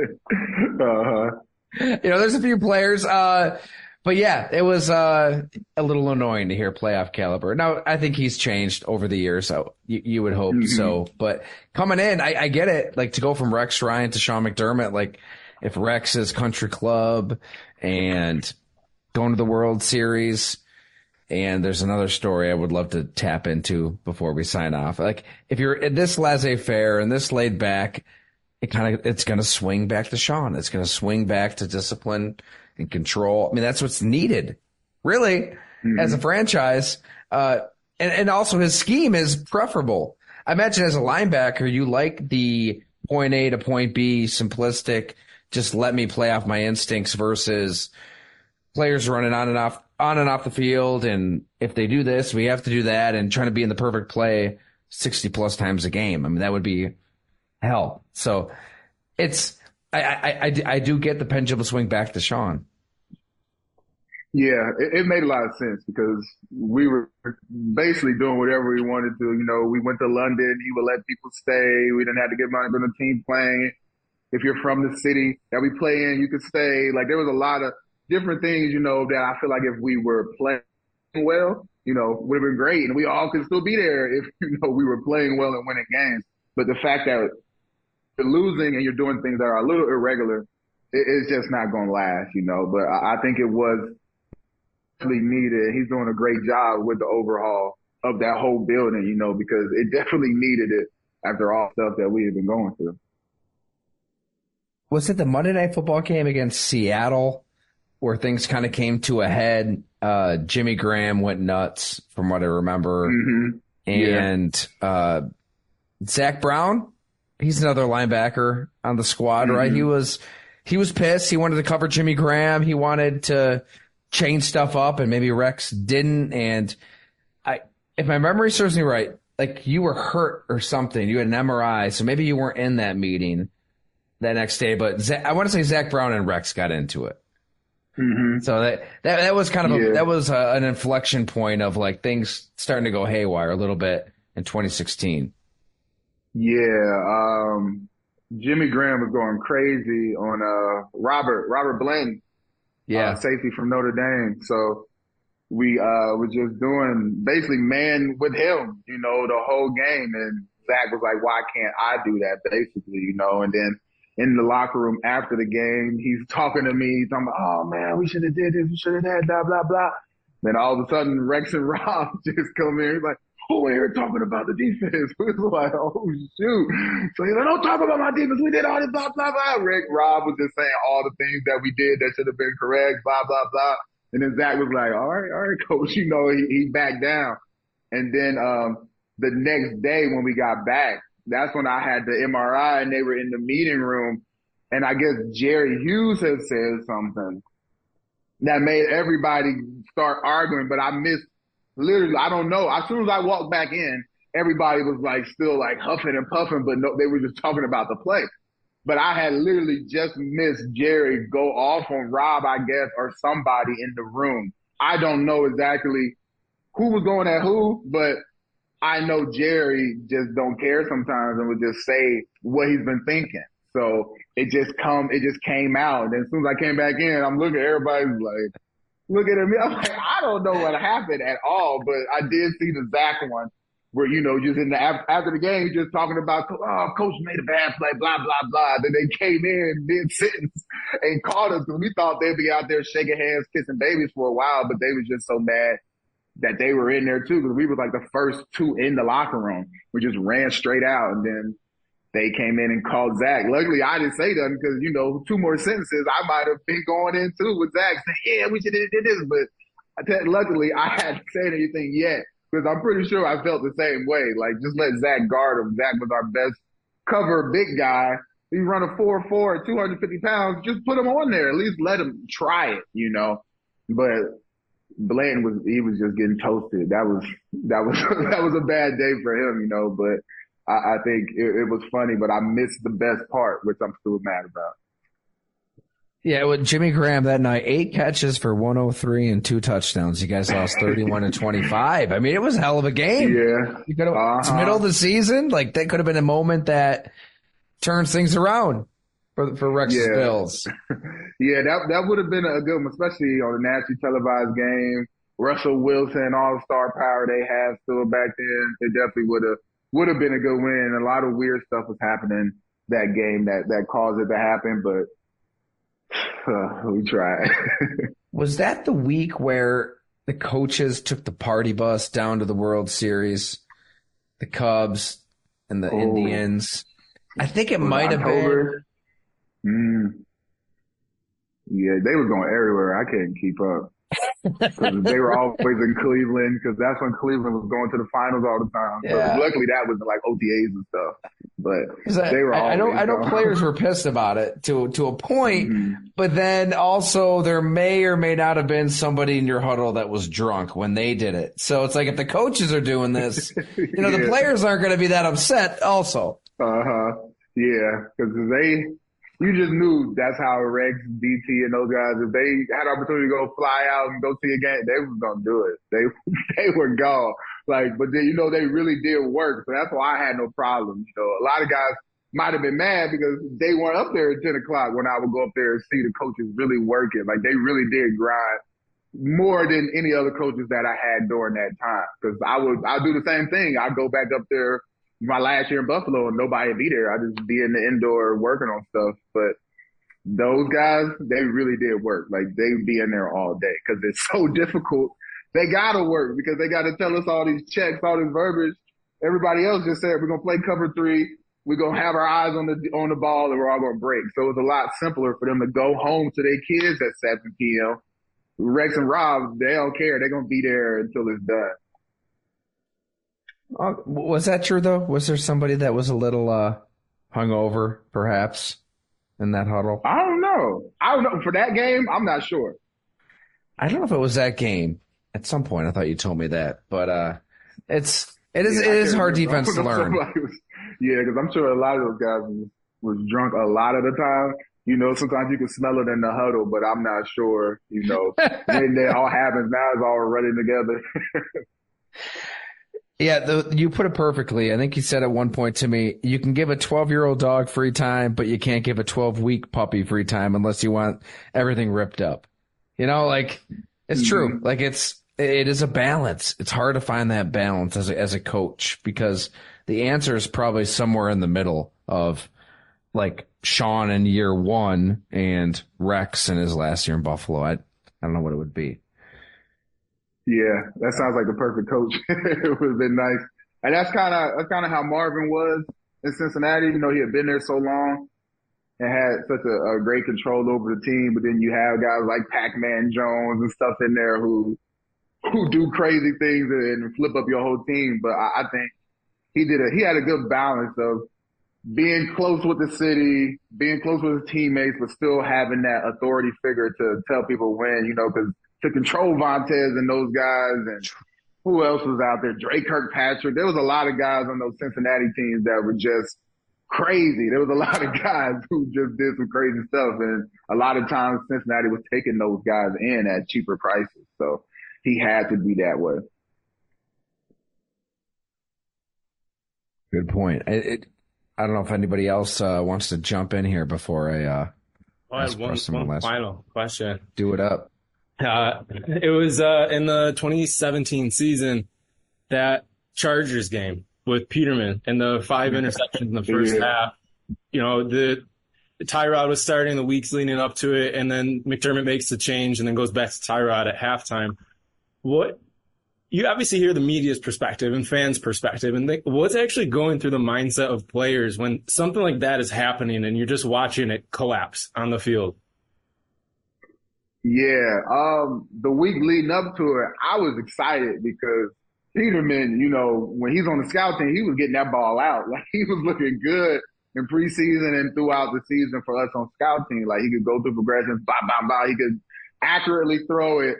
there's a few players. But yeah, it was a little annoying to hear playoff caliber. Now, I think he's changed over the years, so you would hope so. But coming in, I get it. Like, to go from Rex Ryan to Sean McDermott, like, if Rex is country club and going to the World Series, and there's another story I would love to tap into before we sign off. Like, if you're this laissez-faire and this laid back, it's going to swing back to Sean. It's going to swing back to discipline and control. I mean, that's what's needed, really, as a franchise. And also his scheme is preferable. I imagine as a linebacker, you like the point A to point B, simplistic, just let me play off my instincts versus players running on and off the field. And if they do this, we have to do that, and trying to be in the perfect play 60 plus times a game. I mean, that would be hell. So I do get the pendulum swing back to Sean. Yeah, it made a lot of sense because we were basically doing whatever we wanted to. We went to London. He would let people stay. We didn't have to get money from the team playing. If you're from the city that we play in, you could stay. Like, there was a lot of different things, that I feel like if we were playing well, would have been great. And we all could still be there if, we were playing well and winning games. But the fact that you're losing and you're doing things that are a little irregular, it's just not going to last, But I think it was really needed. He's doing a great job with the overhaul of that whole building, because it definitely needed it after all stuff that we have been going through. Was it the Monday Night Football game against Seattle where things kind of came to a head? Jimmy Graham went nuts, from what I remember. And Zach Brown, he's another linebacker on the squad, right? He was pissed. He wanted to cover Jimmy Graham. He wanted to change stuff up, and maybe Rex didn't. And if my memory serves me right, like, you were hurt or something. You had an MRI, so maybe you weren't in that meeting that next day. But I want to say Zach Brown and Rex got into it. So that was kind of that was an inflection point of, like, things starting to go haywire a little bit in 2016. Yeah, Jimmy Graham was going crazy on Robert Blanton, safety from Notre Dame. So we were just doing basically man with him, the whole game. And Zach was like, why can't I do that, basically, And then in the locker room after the game, he's talking to me, talking about, oh, man, we should have did this, we should have that, blah, blah, blah. Then all of a sudden, Rex and Rob just come in. He's like, oh, we're here talking about the defense. We was like, oh, shoot. So he's like, don't talk about my defense. We did all this, blah, blah, blah. Rob was just saying all the things that we did that should have been correct, blah, blah, blah. And then Zach was like, all right, coach. He backed down. And then the next day when we got back, that's when I had the MRI and they were in the meeting room. And I guess Jerry Hughes had said something that made everybody start arguing, but I missed literally, I don't know. As soon as I walked back in, everybody was like still like huffing and puffing, but no, they were just talking about the play. But I had literally just missed Jerry go off on Rob, I guess, or somebody in the room. I don't know exactly who was going at who, but I know Jerry just don't care sometimes and would just say what he's been thinking. So it just came out. And then as soon as I came back in, I'm looking at everybody's like, looking at me. I'm like, I don't know what happened at all, but I did see the Zach one where, just in after the game, just talking about, oh, coach made a bad play, blah, blah, blah. Then they came in, did sentence and called us. We thought they'd be out there shaking hands, kissing babies for a while, but they was just so mad that they were in there too, because we were like the first two in the locker room. We just ran straight out, and then they came in and called Zach. Luckily, I didn't say nothing because, two more sentences, I might have been going in too with Zach saying, yeah, we should have did this. But luckily, I hadn't said anything yet because I'm pretty sure I felt the same way. Like, just let Zach guard him. Zach was our best cover big guy. He run a 4.4 at 250 pounds. Just put him on there. At least let him try it, But Blanton was just getting toasted. That was that was a bad day for him, But I think it was funny, but I missed the best part, which I'm still mad about. Yeah, with Jimmy Graham that night, 8 catches for 103 and 2 touchdowns. You guys lost 31-25. I mean, it was a hell of a game. Yeah. It's middle of the season. Like, that could have been a moment that turns things around for Rex's Bills. Yeah, that would have been a good one, especially on a nationally televised game. Russell Wilson, all-star power they had still back then. It definitely would have been a good win. A lot of weird stuff was happening that game that caused it to happen, but we tried. Was that the week where the coaches took the party bus down to the World Series? The Cubs and the Indians? I think it might have been. Yeah, they were going everywhere. I couldn't keep up. They were always in Cleveland because that's when Cleveland was going to the finals all the time. Yeah. So luckily that was like OTAs and stuff. But they were always I know players were pissed about it to a point, but then also there may or may not have been somebody in your huddle that was drunk when they did it. So it's like if the coaches are doing this, the players aren't going to be that upset also. Yeah, because you just knew that's how Rex, DT, and those guys, if they had the opportunity to go fly out and go see a game, they was going to do it. They were gone. But then, they really did work. So that's why I had no problem. A lot of guys might have been mad because they weren't up there at 10 o'clock when I would go up there and see the coaches really working. Like, they really did grind more than any other coaches that I had during that time. Because I'd do the same thing. I'd go back up there my last year in Buffalo and nobody would be there. I'd just be in the indoor working on stuff. But those guys, they really did work. Like, they'd be in there all day because it's so difficult. They got to work because they got to tell us all these checks, all this verbiage. Everybody else just said, we're going to play cover 3. We're going to have our eyes on the ball and we're all going to break. So it's a lot simpler for them to go home to their kids at 7 p.m. Rex and Rob, they don't care. They're going to be there until it's done. Was that true, though? Was there somebody that was a little hungover, perhaps, in that huddle? I don't know. For that game, I'm not sure. I don't know if it was that game. At some point, I thought you told me that. But it is hard defense to learn. Because I'm sure a lot of those guys was drunk a lot of the time. Sometimes you can smell it in the huddle, but I'm not sure, when that all happens. Now it's all running together. Yeah, you put it perfectly. I think you said at one point to me, you can give a 12-year-old dog free time, but you can't give a 12-week puppy free time unless you want everything ripped up. It's true. Like, it is a balance. It's hard to find that balance as a coach because the answer is probably somewhere in the middle of like Sean in year 1 and Rex in his last year in Buffalo. I don't know what it would be. Yeah, that sounds like the perfect coach. It would have been nice. And that's kind of how Marvin was in Cincinnati. He had been there so long and had such a great control over the team. But then you have guys like Pac-Man Jones and stuff in there who do crazy things and flip up your whole team. But I think he had a good balance of being close with the city, being close with his teammates, but still having that authority figure to tell people when, because to control Vontez and those guys, and who else was out there? Drake Kirkpatrick. There was a lot of guys on those Cincinnati teams that were just crazy. There was a lot of guys who just did some crazy stuff, and a lot of times Cincinnati was taking those guys in at cheaper prices. So he had to be that way. Good point. I don't know if anybody else wants to jump in here before I had one final question. Do it up. It was in the 2017 season, that Chargers game with Peterman and the 5 interceptions in the first half. You know, the Tyrod was starting the weeks leading up to it, and then McDermott makes the change and then goes back to Tyrod at halftime. What you obviously hear the media's perspective and fans' perspective, and think, what's actually going through the mindset of players when something like that is happening and you're just watching it collapse on the field? Yeah, the week leading up to it, I was excited because Peterman, you know, when he's on the scout team, he was getting that ball out. Like, he was looking good in preseason and throughout the season for us on scout team. Like, he could go through progressions, blah, blah, blah. He could accurately throw it.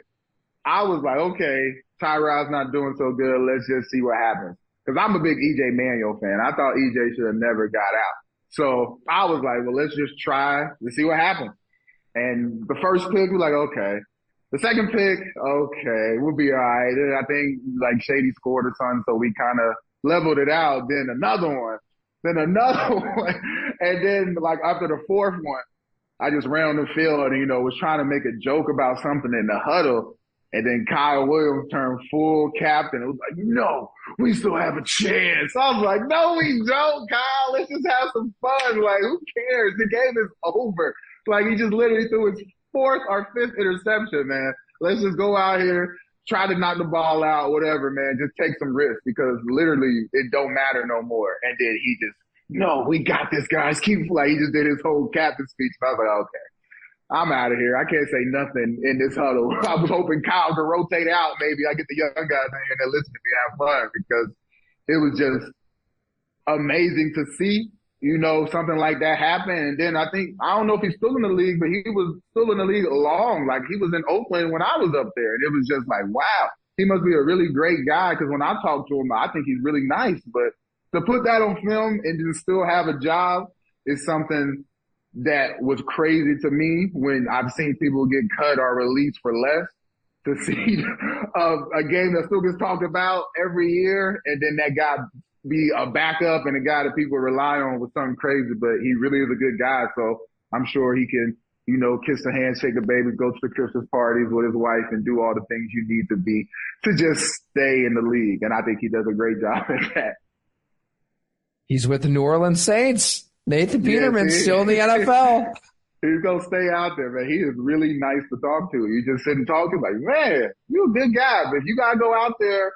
I was like, okay, Tyrod's not doing so good. Let's just see what happens. Because I'm a big E.J. Manuel fan. I thought E.J. should have never got out. So I was like, well, let's just try to see what happens. And the first pick, we're like, okay. The second pick, okay, we'll be all right. And I think like Shady scored or something, so we kind of leveled it out. Then another one, and then like after the fourth one, I just ran on the field and, you know, was trying to make a joke about something in the huddle. And then Kyle Williams turned full captain. It was like, no, we still have a chance. I was like, no, we don't, Kyle. Let's just have some fun. Like, who cares? The game is over. Like, he just literally threw his fourth or fifth interception, man. Let's just go out here, try to knock the ball out, whatever, man. Just take some risks because literally it don't matter no more. And then he just, no, we got this, guys. Keep like he just did his whole captain speech. And I was like, okay, I'm out of here. I can't say nothing in this huddle. I was hoping Kyle could rotate out. Maybe I get the young guys in here that listen to me have fun because it was just amazing to see. You know, something like that happened. And then I don't know if he's still in the league, but he was still in the league long. Like, he was in Oakland when I was up there. And it was just like, wow, he must be a really great guy. Because when I talk to him, I think he's really nice. But to put that on film and to still have a job is something that was crazy to me when I've seen people get cut or released for less. To see a game that still gets talked about every year, and then that guy be a backup and a guy that people rely on was something crazy, but he really is a good guy. So I'm sure he can, you know, kiss the hand, shake the babies, go to the Christmas parties with his wife and do all the things you need to just stay in the league. And I think he does a great job at that. He's with the New Orleans Saints. Nathan Peterman still in the NFL. He's going to stay out there, man. He is really nice to talk to. You just sit and talk to him like, man, you're a good guy, but if you got to go out there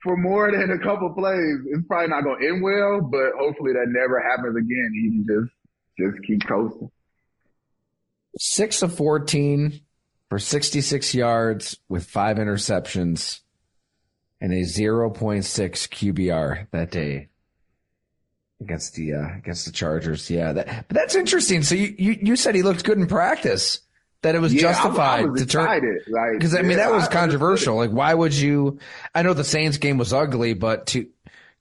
for more than a couple plays, it's probably not going to end well, but hopefully that never happens again. He can just keep coasting. 6 of 14 for 66 yards with 5 interceptions and a 0.6 QBR that day against the Chargers. Yeah, but that's interesting. So you said he looked good in practice. That it was justified I was to turn, because I mean that was controversial. Like, why would you? I know the Saints game was ugly, but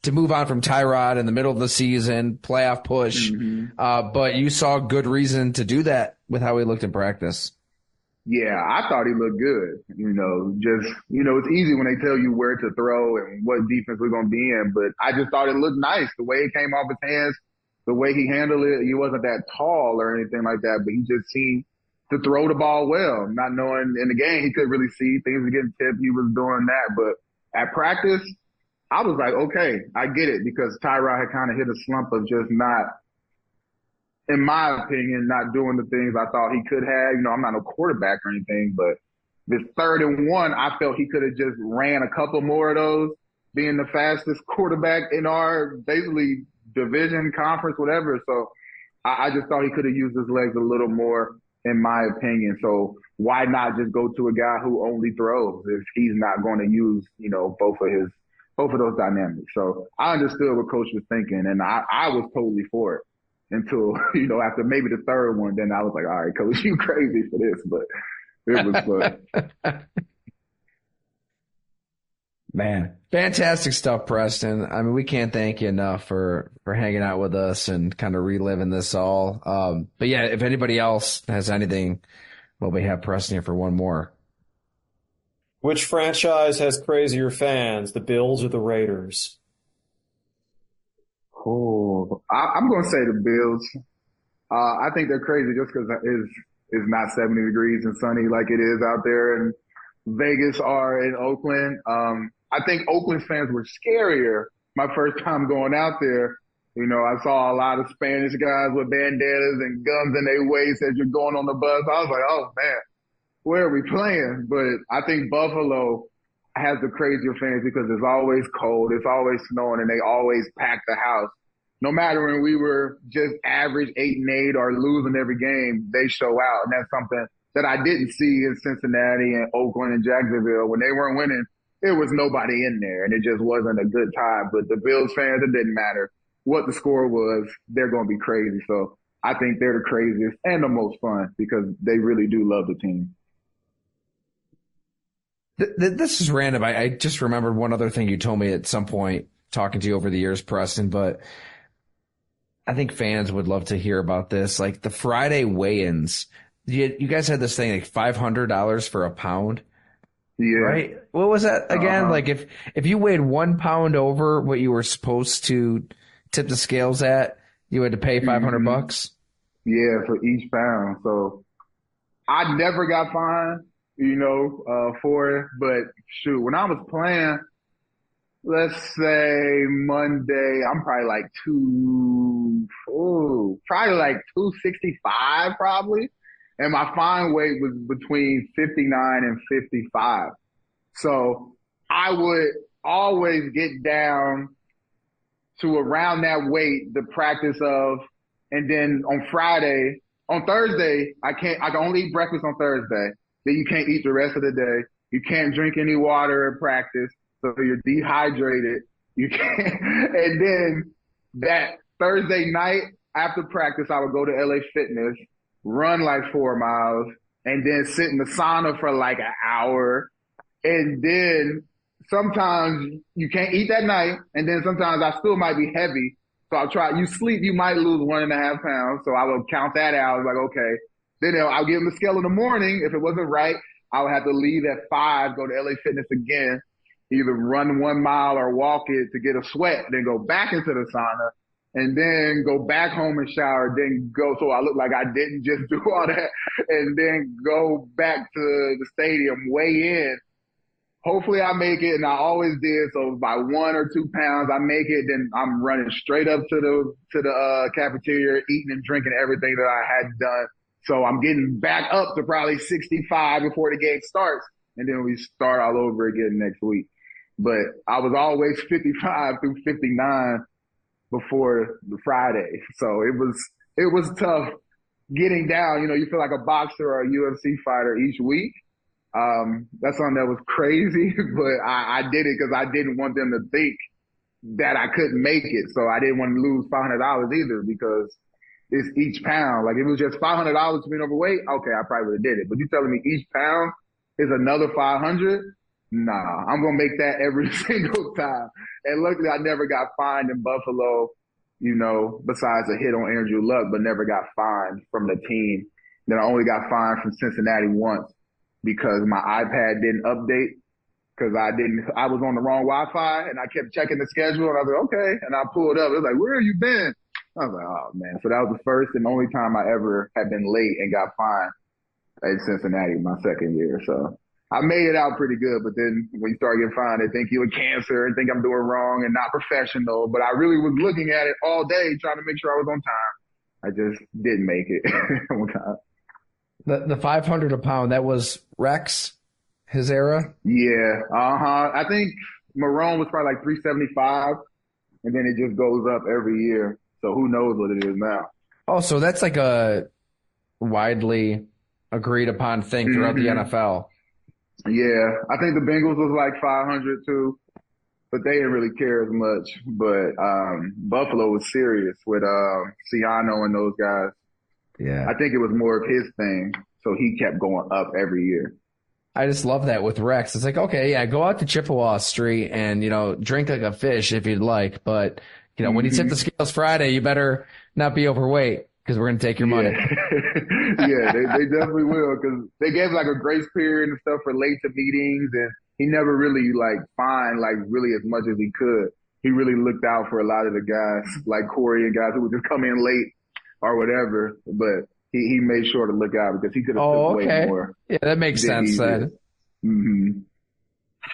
to move on from Tyrod in the middle of the season, playoff push, but you saw good reason to do that with how he looked in practice. Yeah, I thought he looked good. You know, it's easy when they tell you where to throw and what defense we're going to be in, but I just thought it looked nice. The way it came off his hands, the way he handled it. He wasn't that tall or anything like that, but he just seemed to throw the ball well, not knowing in the game he couldn't really see. Things were getting tipped. He was doing that. But at practice, I was like, okay, I get it, because Tyrod had kind of hit a slump of just not, in my opinion, not doing the things I thought he could have. You know, I'm not a quarterback or anything, but this 3rd and 1, I felt he could have just ran a couple more of those, being the fastest quarterback in our basically division, conference, whatever. So I just thought he could have used his legs a little more, in my opinion. So why not just go to a guy who only throws if he's not going to use, you know, both of those dynamics. So I understood what coach was thinking, and I was totally for it until, you know, after maybe the 3rd one, then I was like, all right, coach, you crazy for this, but it was fun. Man, fantastic stuff, Preston. I mean, we can't thank you enough for hanging out with us and kind of reliving this all. But yeah, if anybody else has anything, well, we have Preston here for one more. Which franchise has crazier fans, the Bills or the Raiders? Oh, I'm going to say the Bills. I think they're crazy just because it's not 70 degrees and sunny like it is out there in Vegas or in Oakland. I think Oakland fans were scarier my first time going out there. You know, I saw a lot of Spanish guys with bandanas and guns in their waist as you're going on the bus. I was like, oh man, where are we playing? But I think Buffalo has the crazier fans because it's always cold, it's always snowing, and they always pack the house. No matter when we were just average 8-8 or losing every game, they show out. And that's something that I didn't see in Cincinnati and Oakland and Jacksonville. When they weren't winning, there was nobody in there, and it just wasn't a good time. But the Bills fans, it didn't matter what the score was. They're going to be crazy. So I think they're the craziest and the most fun because they really do love the team. This is random. I just remembered one other thing you told me at some point talking to you over the years, Preston, but I think fans would love to hear about this. Like the Friday weigh-ins, you guys had this thing like $500 for a pound. Yeah. Right? What was that again? Like if you weighed 1 pound over what you were supposed to tip the scales at, you had to pay $500. Yeah, for each pound. So I never got fined, for it. But shoot, when I was playing, let's say Monday, I'm probably like probably like 265 probably. And my fine weight was between 59 and 55. So I would always get down to around that weight, the practice of, and then on Thursday, I can only eat breakfast on Thursday. Then you can't eat the rest of the day. You can't drink any water in practice. So you're dehydrated. You can't. And then that Thursday night after practice, I would go to LA Fitness, run like 4 miles, and then sit in the sauna for like an hour. And then sometimes you can't eat that night. And then sometimes I still might be heavy. So you sleep, you might lose 1.5 pounds. So I would count that out. I was like, okay. Then I'll give them the scale in the morning. If it wasn't right, I would have to leave at 5, go to LA Fitness again, either run 1 mile or walk it to get a sweat, then go back into the sauna, and then go back home and shower, then go so I look like I didn't just do all that, and then go back to the stadium, weigh in. Hopefully I make it, and I always did. So by 1 or 2 pounds, I make it, then I'm running straight up to the cafeteria, eating and drinking everything that I had done. So I'm getting back up to probably 65 before the game starts, and then we start all over again next week. But I was always 55 through 59 before the Friday. So it was tough getting down. You feel like a boxer or a UFC fighter each week. That's something that was crazy, but I did it because I didn't want them to think that I couldn't make it. So I didn't want to lose $500 either because it's each pound. Like if it was just $500 for being overweight, okay, I probably would have did it. But you telling me each pound is another 500? Nah, I'm going to make that every single time. And luckily I never got fined in Buffalo, besides a hit on Andrew Luck, but never got fined from the team. Then I only got fined from Cincinnati once because my iPad didn't update because I was on the wrong Wi-Fi and I kept checking the schedule and I was like, okay. And I pulled up. It was like, where have you been? I was like, oh man. So that was the first and only time I ever had been late and got fined in Cincinnati my second year. So I made it out pretty good, but then when you start getting fined, they think you're a cancer and think I'm doing wrong and not professional. But I really was looking at it all day, trying to make sure I was on time. I just didn't make it on time. The 500 a pound, that was Rex, his era? Yeah. I think Marone was probably like 375, and then it just goes up every year. So who knows what it is now. Oh, so that's like a widely agreed upon thing throughout the NFL. Yeah, I think the Bengals was like 500 too, but they didn't really care as much. But Buffalo was serious with Ciano and those guys. Yeah, I think it was more of his thing, so he kept going up every year. I just love that with Rex. It's like, okay, yeah, go out to Chippewa Street and drink like a fish if you'd like, but when you tip the scales Friday, you better not be overweight because we're going to take your money. Yeah, they definitely will because they gave like a grace period and stuff for late to meetings, and he never really fined really as much as he could. he really looked out for a lot of the guys, like Corey and guys who would just come in late or whatever. But he made sure to look out because he could have took way more. Yeah, that makes sense then. Mm-hmm.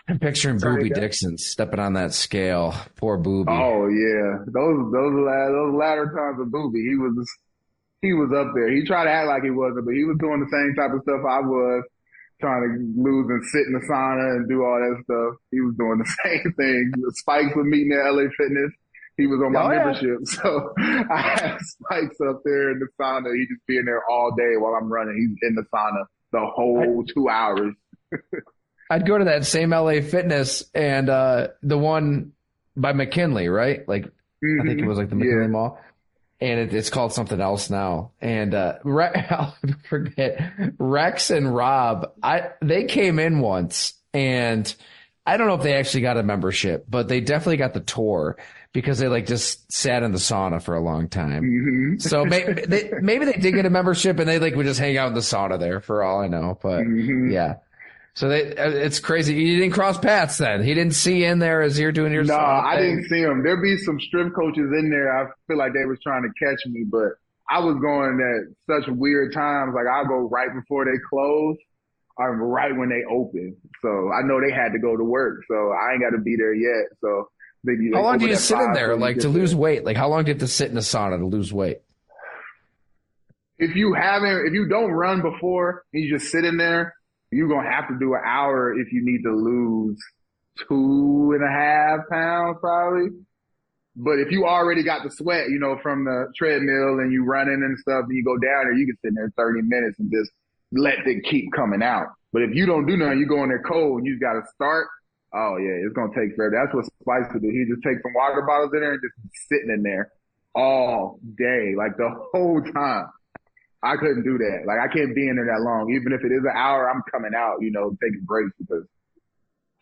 I'm picturing Booby Dixon stepping on that scale. Poor Booby. Oh yeah, those latter times of Booby, he was up there. He tried to act like he wasn't, but he was doing the same type of stuff I was, trying to lose and sit in the sauna and do all that stuff. He was doing the same thing. Spikes was meeting at LA Fitness. He was on my membership, so I had Spikes up there in the sauna. He just being there all day while I'm running. He's in the sauna the whole 2 hours. I'd go to that same LA Fitness and the one by McKinley, right? Like I think it was like the McKinley Mall, and it's called something else now. And I'll forget Rex and Rob. They came in once, and I don't know if they actually got a membership, but they definitely got the tour because they like just sat in the sauna for a long time. Mm-hmm. So maybe they did get a membership, and they like would just hang out in the sauna there for all I know. But yeah. So it's crazy. You didn't cross paths then. He didn't see you in there as you're doing your No, I thing. didn't see him. There'd be some strip coaches in there. I feel like they was trying to catch me, but I was going at such weird times. Like I'll go right before they close or right when they open. So I know they had to go to work. So I ain't got to be there yet. So how long do you sit in there like to lose weight? Like how long do you have to sit in a sauna to lose weight? If you don't run before and you just sit in there, you're going to have to do an hour if you need to lose 2.5 pounds probably. But if you already got the sweat, from the treadmill and you running and stuff, and you go down there, you can sit there 30 minutes and just let it keep coming out. But if you don't do nothing, you go in there cold and you got to start. Oh yeah, it's going to take forever. That's what Spice would do. He'd just take some water bottles in there and just be sitting in there all day, like the whole time. I couldn't do that. Like I can't be in there that long. Even if it is an hour, I'm coming out, taking breaks because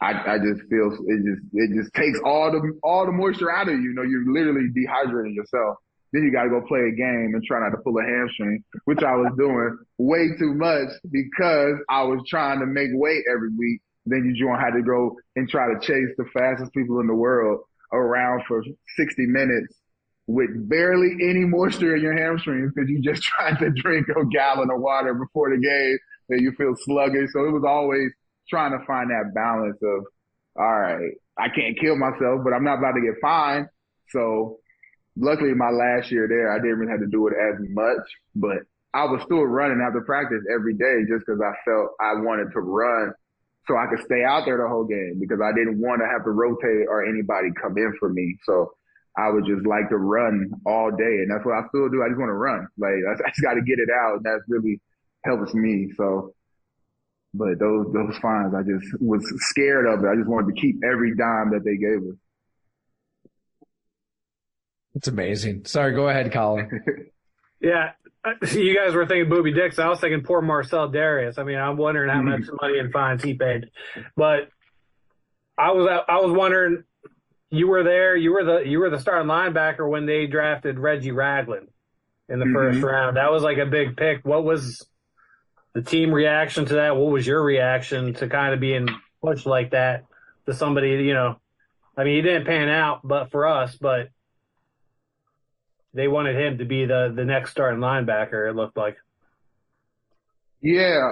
I just feel it just takes all the moisture out of you. You're literally dehydrating yourself. Then you got to go play a game and try not to pull a hamstring, which I was doing way too much because I was trying to make weight every week. Then you had to go and try to chase the fastest people in the world around for 60 minutes. With barely any moisture in your hamstrings because you just tried to drink a gallon of water before the game and you feel sluggish. So it was always trying to find that balance of, all right, I can't kill myself, but I'm not about to get fined. So luckily my last year there, I didn't really have to do it as much, but I was still running after practice every day just because I felt I wanted to run so I could stay out there the whole game because I didn't want to have to rotate or anybody come in for me. So I would just like to run all day, and that's what I still do. I just want to run. Like I just got to get it out, and that really helps me. So, but those fines, I just was scared of it. I just wanted to keep every dime that they gave us. It's amazing. Sorry, go ahead, Colin. Yeah, you guys were thinking Booby Dix. I was thinking poor Marcel Darius. I mean, I'm wondering how much money in fines he paid, but I was wondering. You were there. You were the starting linebacker when they drafted Reggie Ragland in the first round. That was like a big pick. What was the team reaction to that? What was your reaction to kind of being pushed like that to somebody? I mean, he didn't pan out, but for us, but they wanted him to be the next starting linebacker. It looked like. Yeah,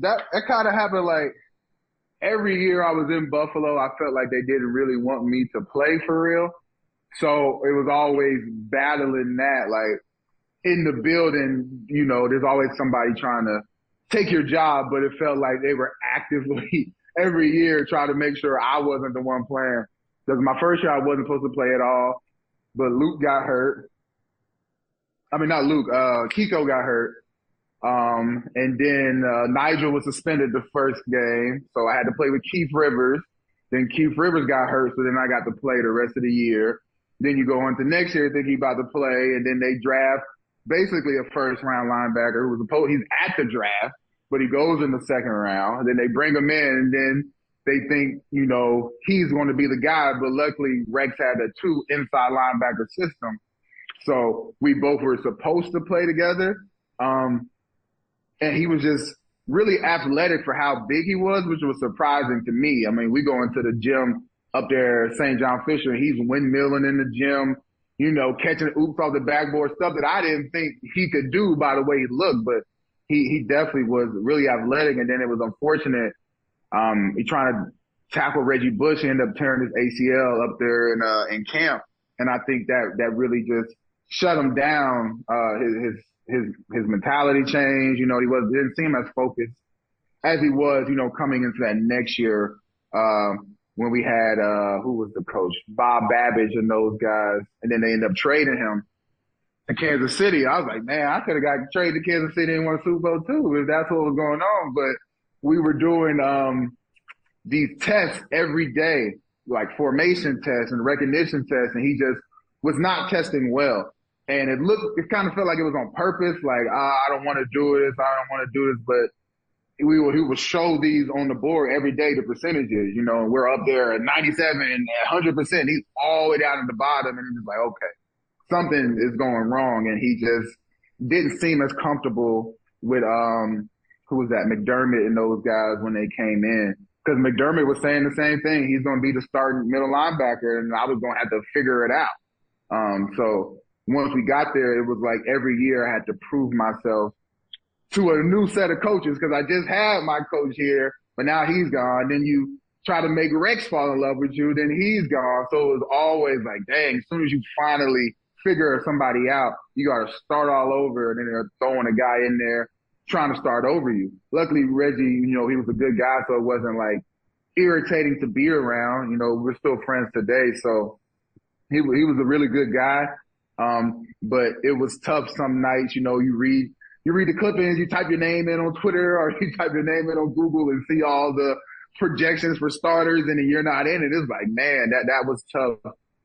that kind of happened like. Every year I was in Buffalo, I felt like they didn't really want me to play for real. So it was always battling that. Like in the building, there's always somebody trying to take your job, but it felt like they were actively every year trying to make sure I wasn't the one playing. Because my first year I wasn't supposed to play at all, but Luke got hurt. I mean, not Luke, Kiko got hurt. And then Nigel was suspended the first game, so I had to play with Keith Rivers. Then Keith Rivers got hurt, so then I got to play the rest of the year. Then you go on to next year thinking he's about to play, and then they draft basically a first-round linebacker he's at the draft, but he goes in the second round. And then they bring him in, and then they think, he's going to be the guy, but luckily Rex had a 2 inside linebacker system. So we both were supposed to play together. And he was just really athletic for how big he was, which was surprising to me. I mean, we go into the gym up there, St. John Fisher. He's windmilling in the gym, catching oops off the backboard, stuff that I didn't think he could do by the way he looked, but he definitely was really athletic. And then it was unfortunate. He trying to tackle Reggie Bush, he ended up tearing his ACL up there in camp. And I think that really just shut him down. His mentality changed. He didn't seem as focused as he was, coming into that next year, when we had, who was the coach? Bob Babbage and those guys. And then they ended up trading him to Kansas City. I was like, man, I could have got traded to Kansas City and won a Super Bowl too, if that's what was going on. But we were doing, these tests every day, like formation tests and recognition tests. And he just was not testing well. And it kind of felt like it was on purpose. Like, I don't want to do this. I don't want to do this. But he would show these on the board every day, the percentages, and we're up there at 97 and 100%. He's all the way down at the bottom. And it's just like, okay, something is going wrong. And he just didn't seem as comfortable with, who was that? McDermott and those guys when they came in. Because McDermott was saying the same thing. He's going to be the starting middle linebacker, and I was going to have to figure it out. So once we got there, it was like every year I had to prove myself to a new set of coaches because I just had my coach here, but now he's gone. Then you try to make Rex fall in love with you, then he's gone. So it was always like, dang, as soon as you finally figure somebody out, you got to start all over, and then they're throwing a guy in there trying to start over you. Luckily, Reggie, he was a good guy, so it wasn't like irritating to be around. We're still friends today, so he was a really good guy. But it was tough some nights. You read the clippings, you type your name in on Twitter or you type your name in on Google and see all the projections for starters, and then you're not in it. It's like, man, that was tough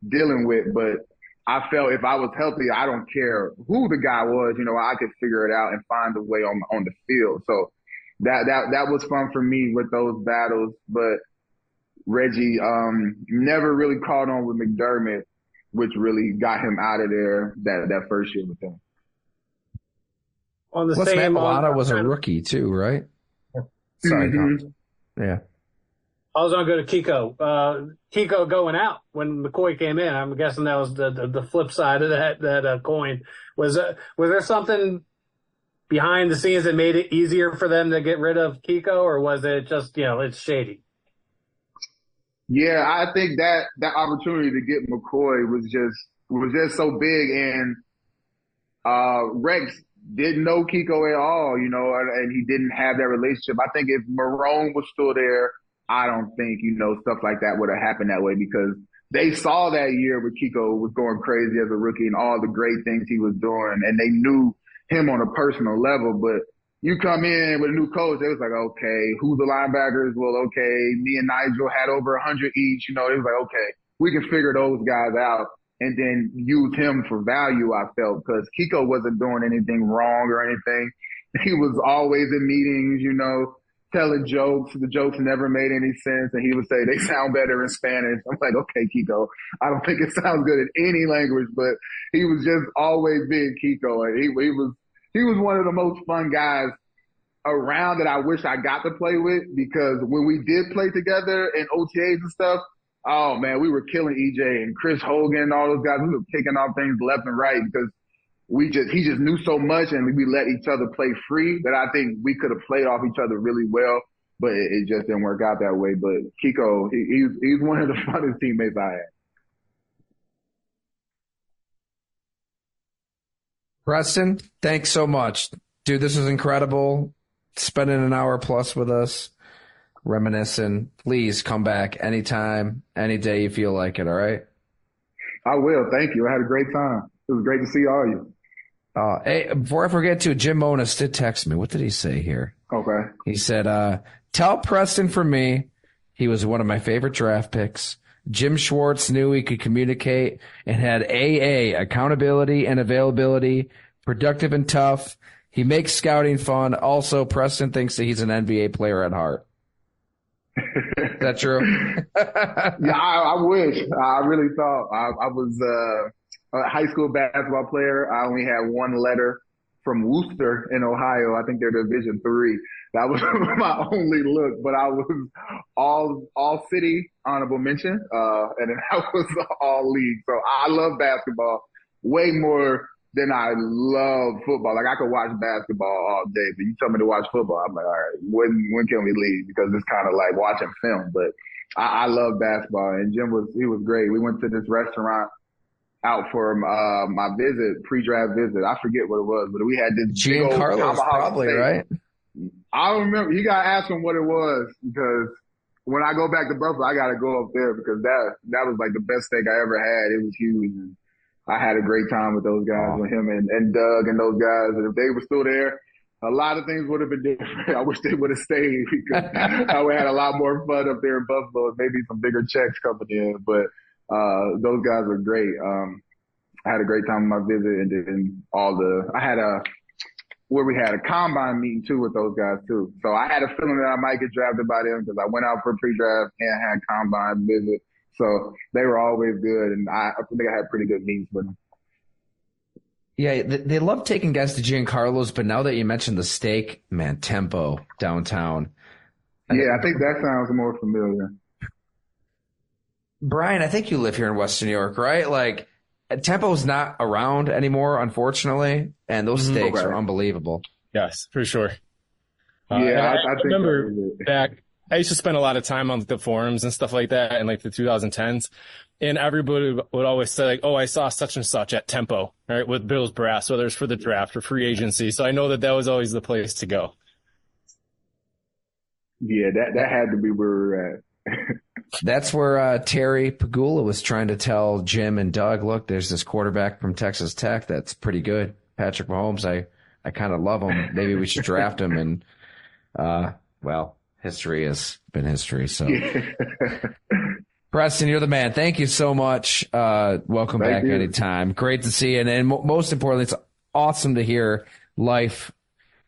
dealing with. But I felt if I was healthy, I don't care who the guy was, I could figure it out and find a way on the field. So that was fun for me with those battles. But Reggie never really caught on with McDermott, which really got him out of there that first year with him. On the Plus, same, Matt Milano was a rookie too, right? Sorry, yeah. I was going to go to Kiko. Kiko going out when McCoy came in. I'm guessing that was the flip side of that coin. Was there something behind the scenes that made it easier for them to get rid of Kiko, or was it just it's shady? Yeah, I think that opportunity to get McCoy was just so big, and Rex didn't know Kiko at all, and he didn't have that relationship. I think if Marone was still there, I don't think, stuff like that would have happened that way, because they saw that year where Kiko was going crazy as a rookie and all the great things he was doing, and they knew him on a personal level. But you come in with a new coach, they was like, okay, who's the linebackers? Well, okay, me and Nigel had over 100 each. It was like, okay, we can figure those guys out and then use him for value, I felt, because Kiko wasn't doing anything wrong or anything. He was always in meetings, telling jokes. The jokes never made any sense, and he would say they sound better in Spanish. I'm like, okay, Kiko, I don't think it sounds good in any language, but he was just always being Kiko. And he was one of the most fun guys around that I wish I got to play with, because when we did play together in OTAs and stuff, oh man, we were killing EJ and Chris Hogan and all those guys. We were kicking off things left and right because he just knew so much, and we let each other play free that I think we could have played off each other really well, but it just didn't work out that way. But Kiko, he's one of the funnest teammates I had. Preston, thanks so much. Dude, this was incredible. Spending an hour plus with us, reminiscing. Please come back anytime, any day you feel like it, all right? I will. Thank you. I had a great time. It was great to see all of you. Hey, before I forget to, Jim Monas did text me. What did he say here? Okay. He said, tell Preston from me he was one of my favorite draft picks. Jim Schwartz knew he could communicate and had AA, accountability and availability, productive and tough. He makes scouting fun. Also, Preston thinks that he's an NBA player at heart. Is that true? Yeah, I wish. I really thought I was a high school basketball player. I only had one letter from Worcester in Ohio. I think they're Division III. That was my only look, but I was all city honorable mention, and then I was all league. So I love basketball way more than I love football. Like I could watch basketball all day, but you tell me to watch football, I'm like, all right, when can we leave? Because it's kind of like watching film. But I love basketball, and Jim was great. We went to this restaurant out for my visit, pre-draft visit. I forget what it was, but we had this Giancarlo's probably steak. Right. I don't remember. You gotta ask him what it was, because when I go back to Buffalo, I gotta go up there, because that was like the best steak I ever had. It was huge. And I had a great time with those guys, with him and Doug and those guys. And if they were still there, a lot of things would have been different. I wish they would have stayed, because I would have had a lot more fun up there in Buffalo, maybe some bigger checks coming in. But those guys were great. I had a great time with my visit, and then we had a combine meeting too with those guys too. So I had a feeling that I might get drafted by them, because I went out for a pre-draft and had combine visit. So they were always good, and I think I had pretty good meetings with them. Yeah, they love taking guys to Giancarlo's, but now that you mentioned the steak, man, Tempo downtown. Yeah, I think that sounds more familiar. Brian, I think you live here in Western New York, right? Like, Tempo's not around anymore, unfortunately, and those steaks are unbelievable. Yes, for sure. Yeah, I remember back, I used to spend a lot of time on the forums and stuff like that in like the 2010s, and everybody would always say like, "Oh, I saw such and such at Tempo, right, with Bills Brass, whether it's for the draft or free agency." So I know that was always the place to go. Yeah, that had to be where we were at. That's where Terry Pagula was trying to tell Jim and Doug, look, there's this quarterback from Texas Tech that's pretty good, Patrick Mahomes. I kind of love him. Maybe we should draft him. And, well, history has been history. So, Preston, you're the man. Thank you so much. Welcome back anytime. Great to see you. And most importantly, it's awesome to hear life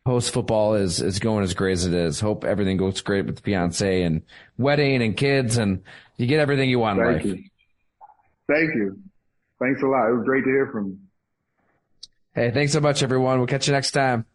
post-football is going as great as it is. Hope everything goes great with the fiance and wedding and kids, and you get everything you want in life. Thank you. Thanks a lot. It was great to hear from you. Hey, thanks so much, everyone. We'll catch you next time.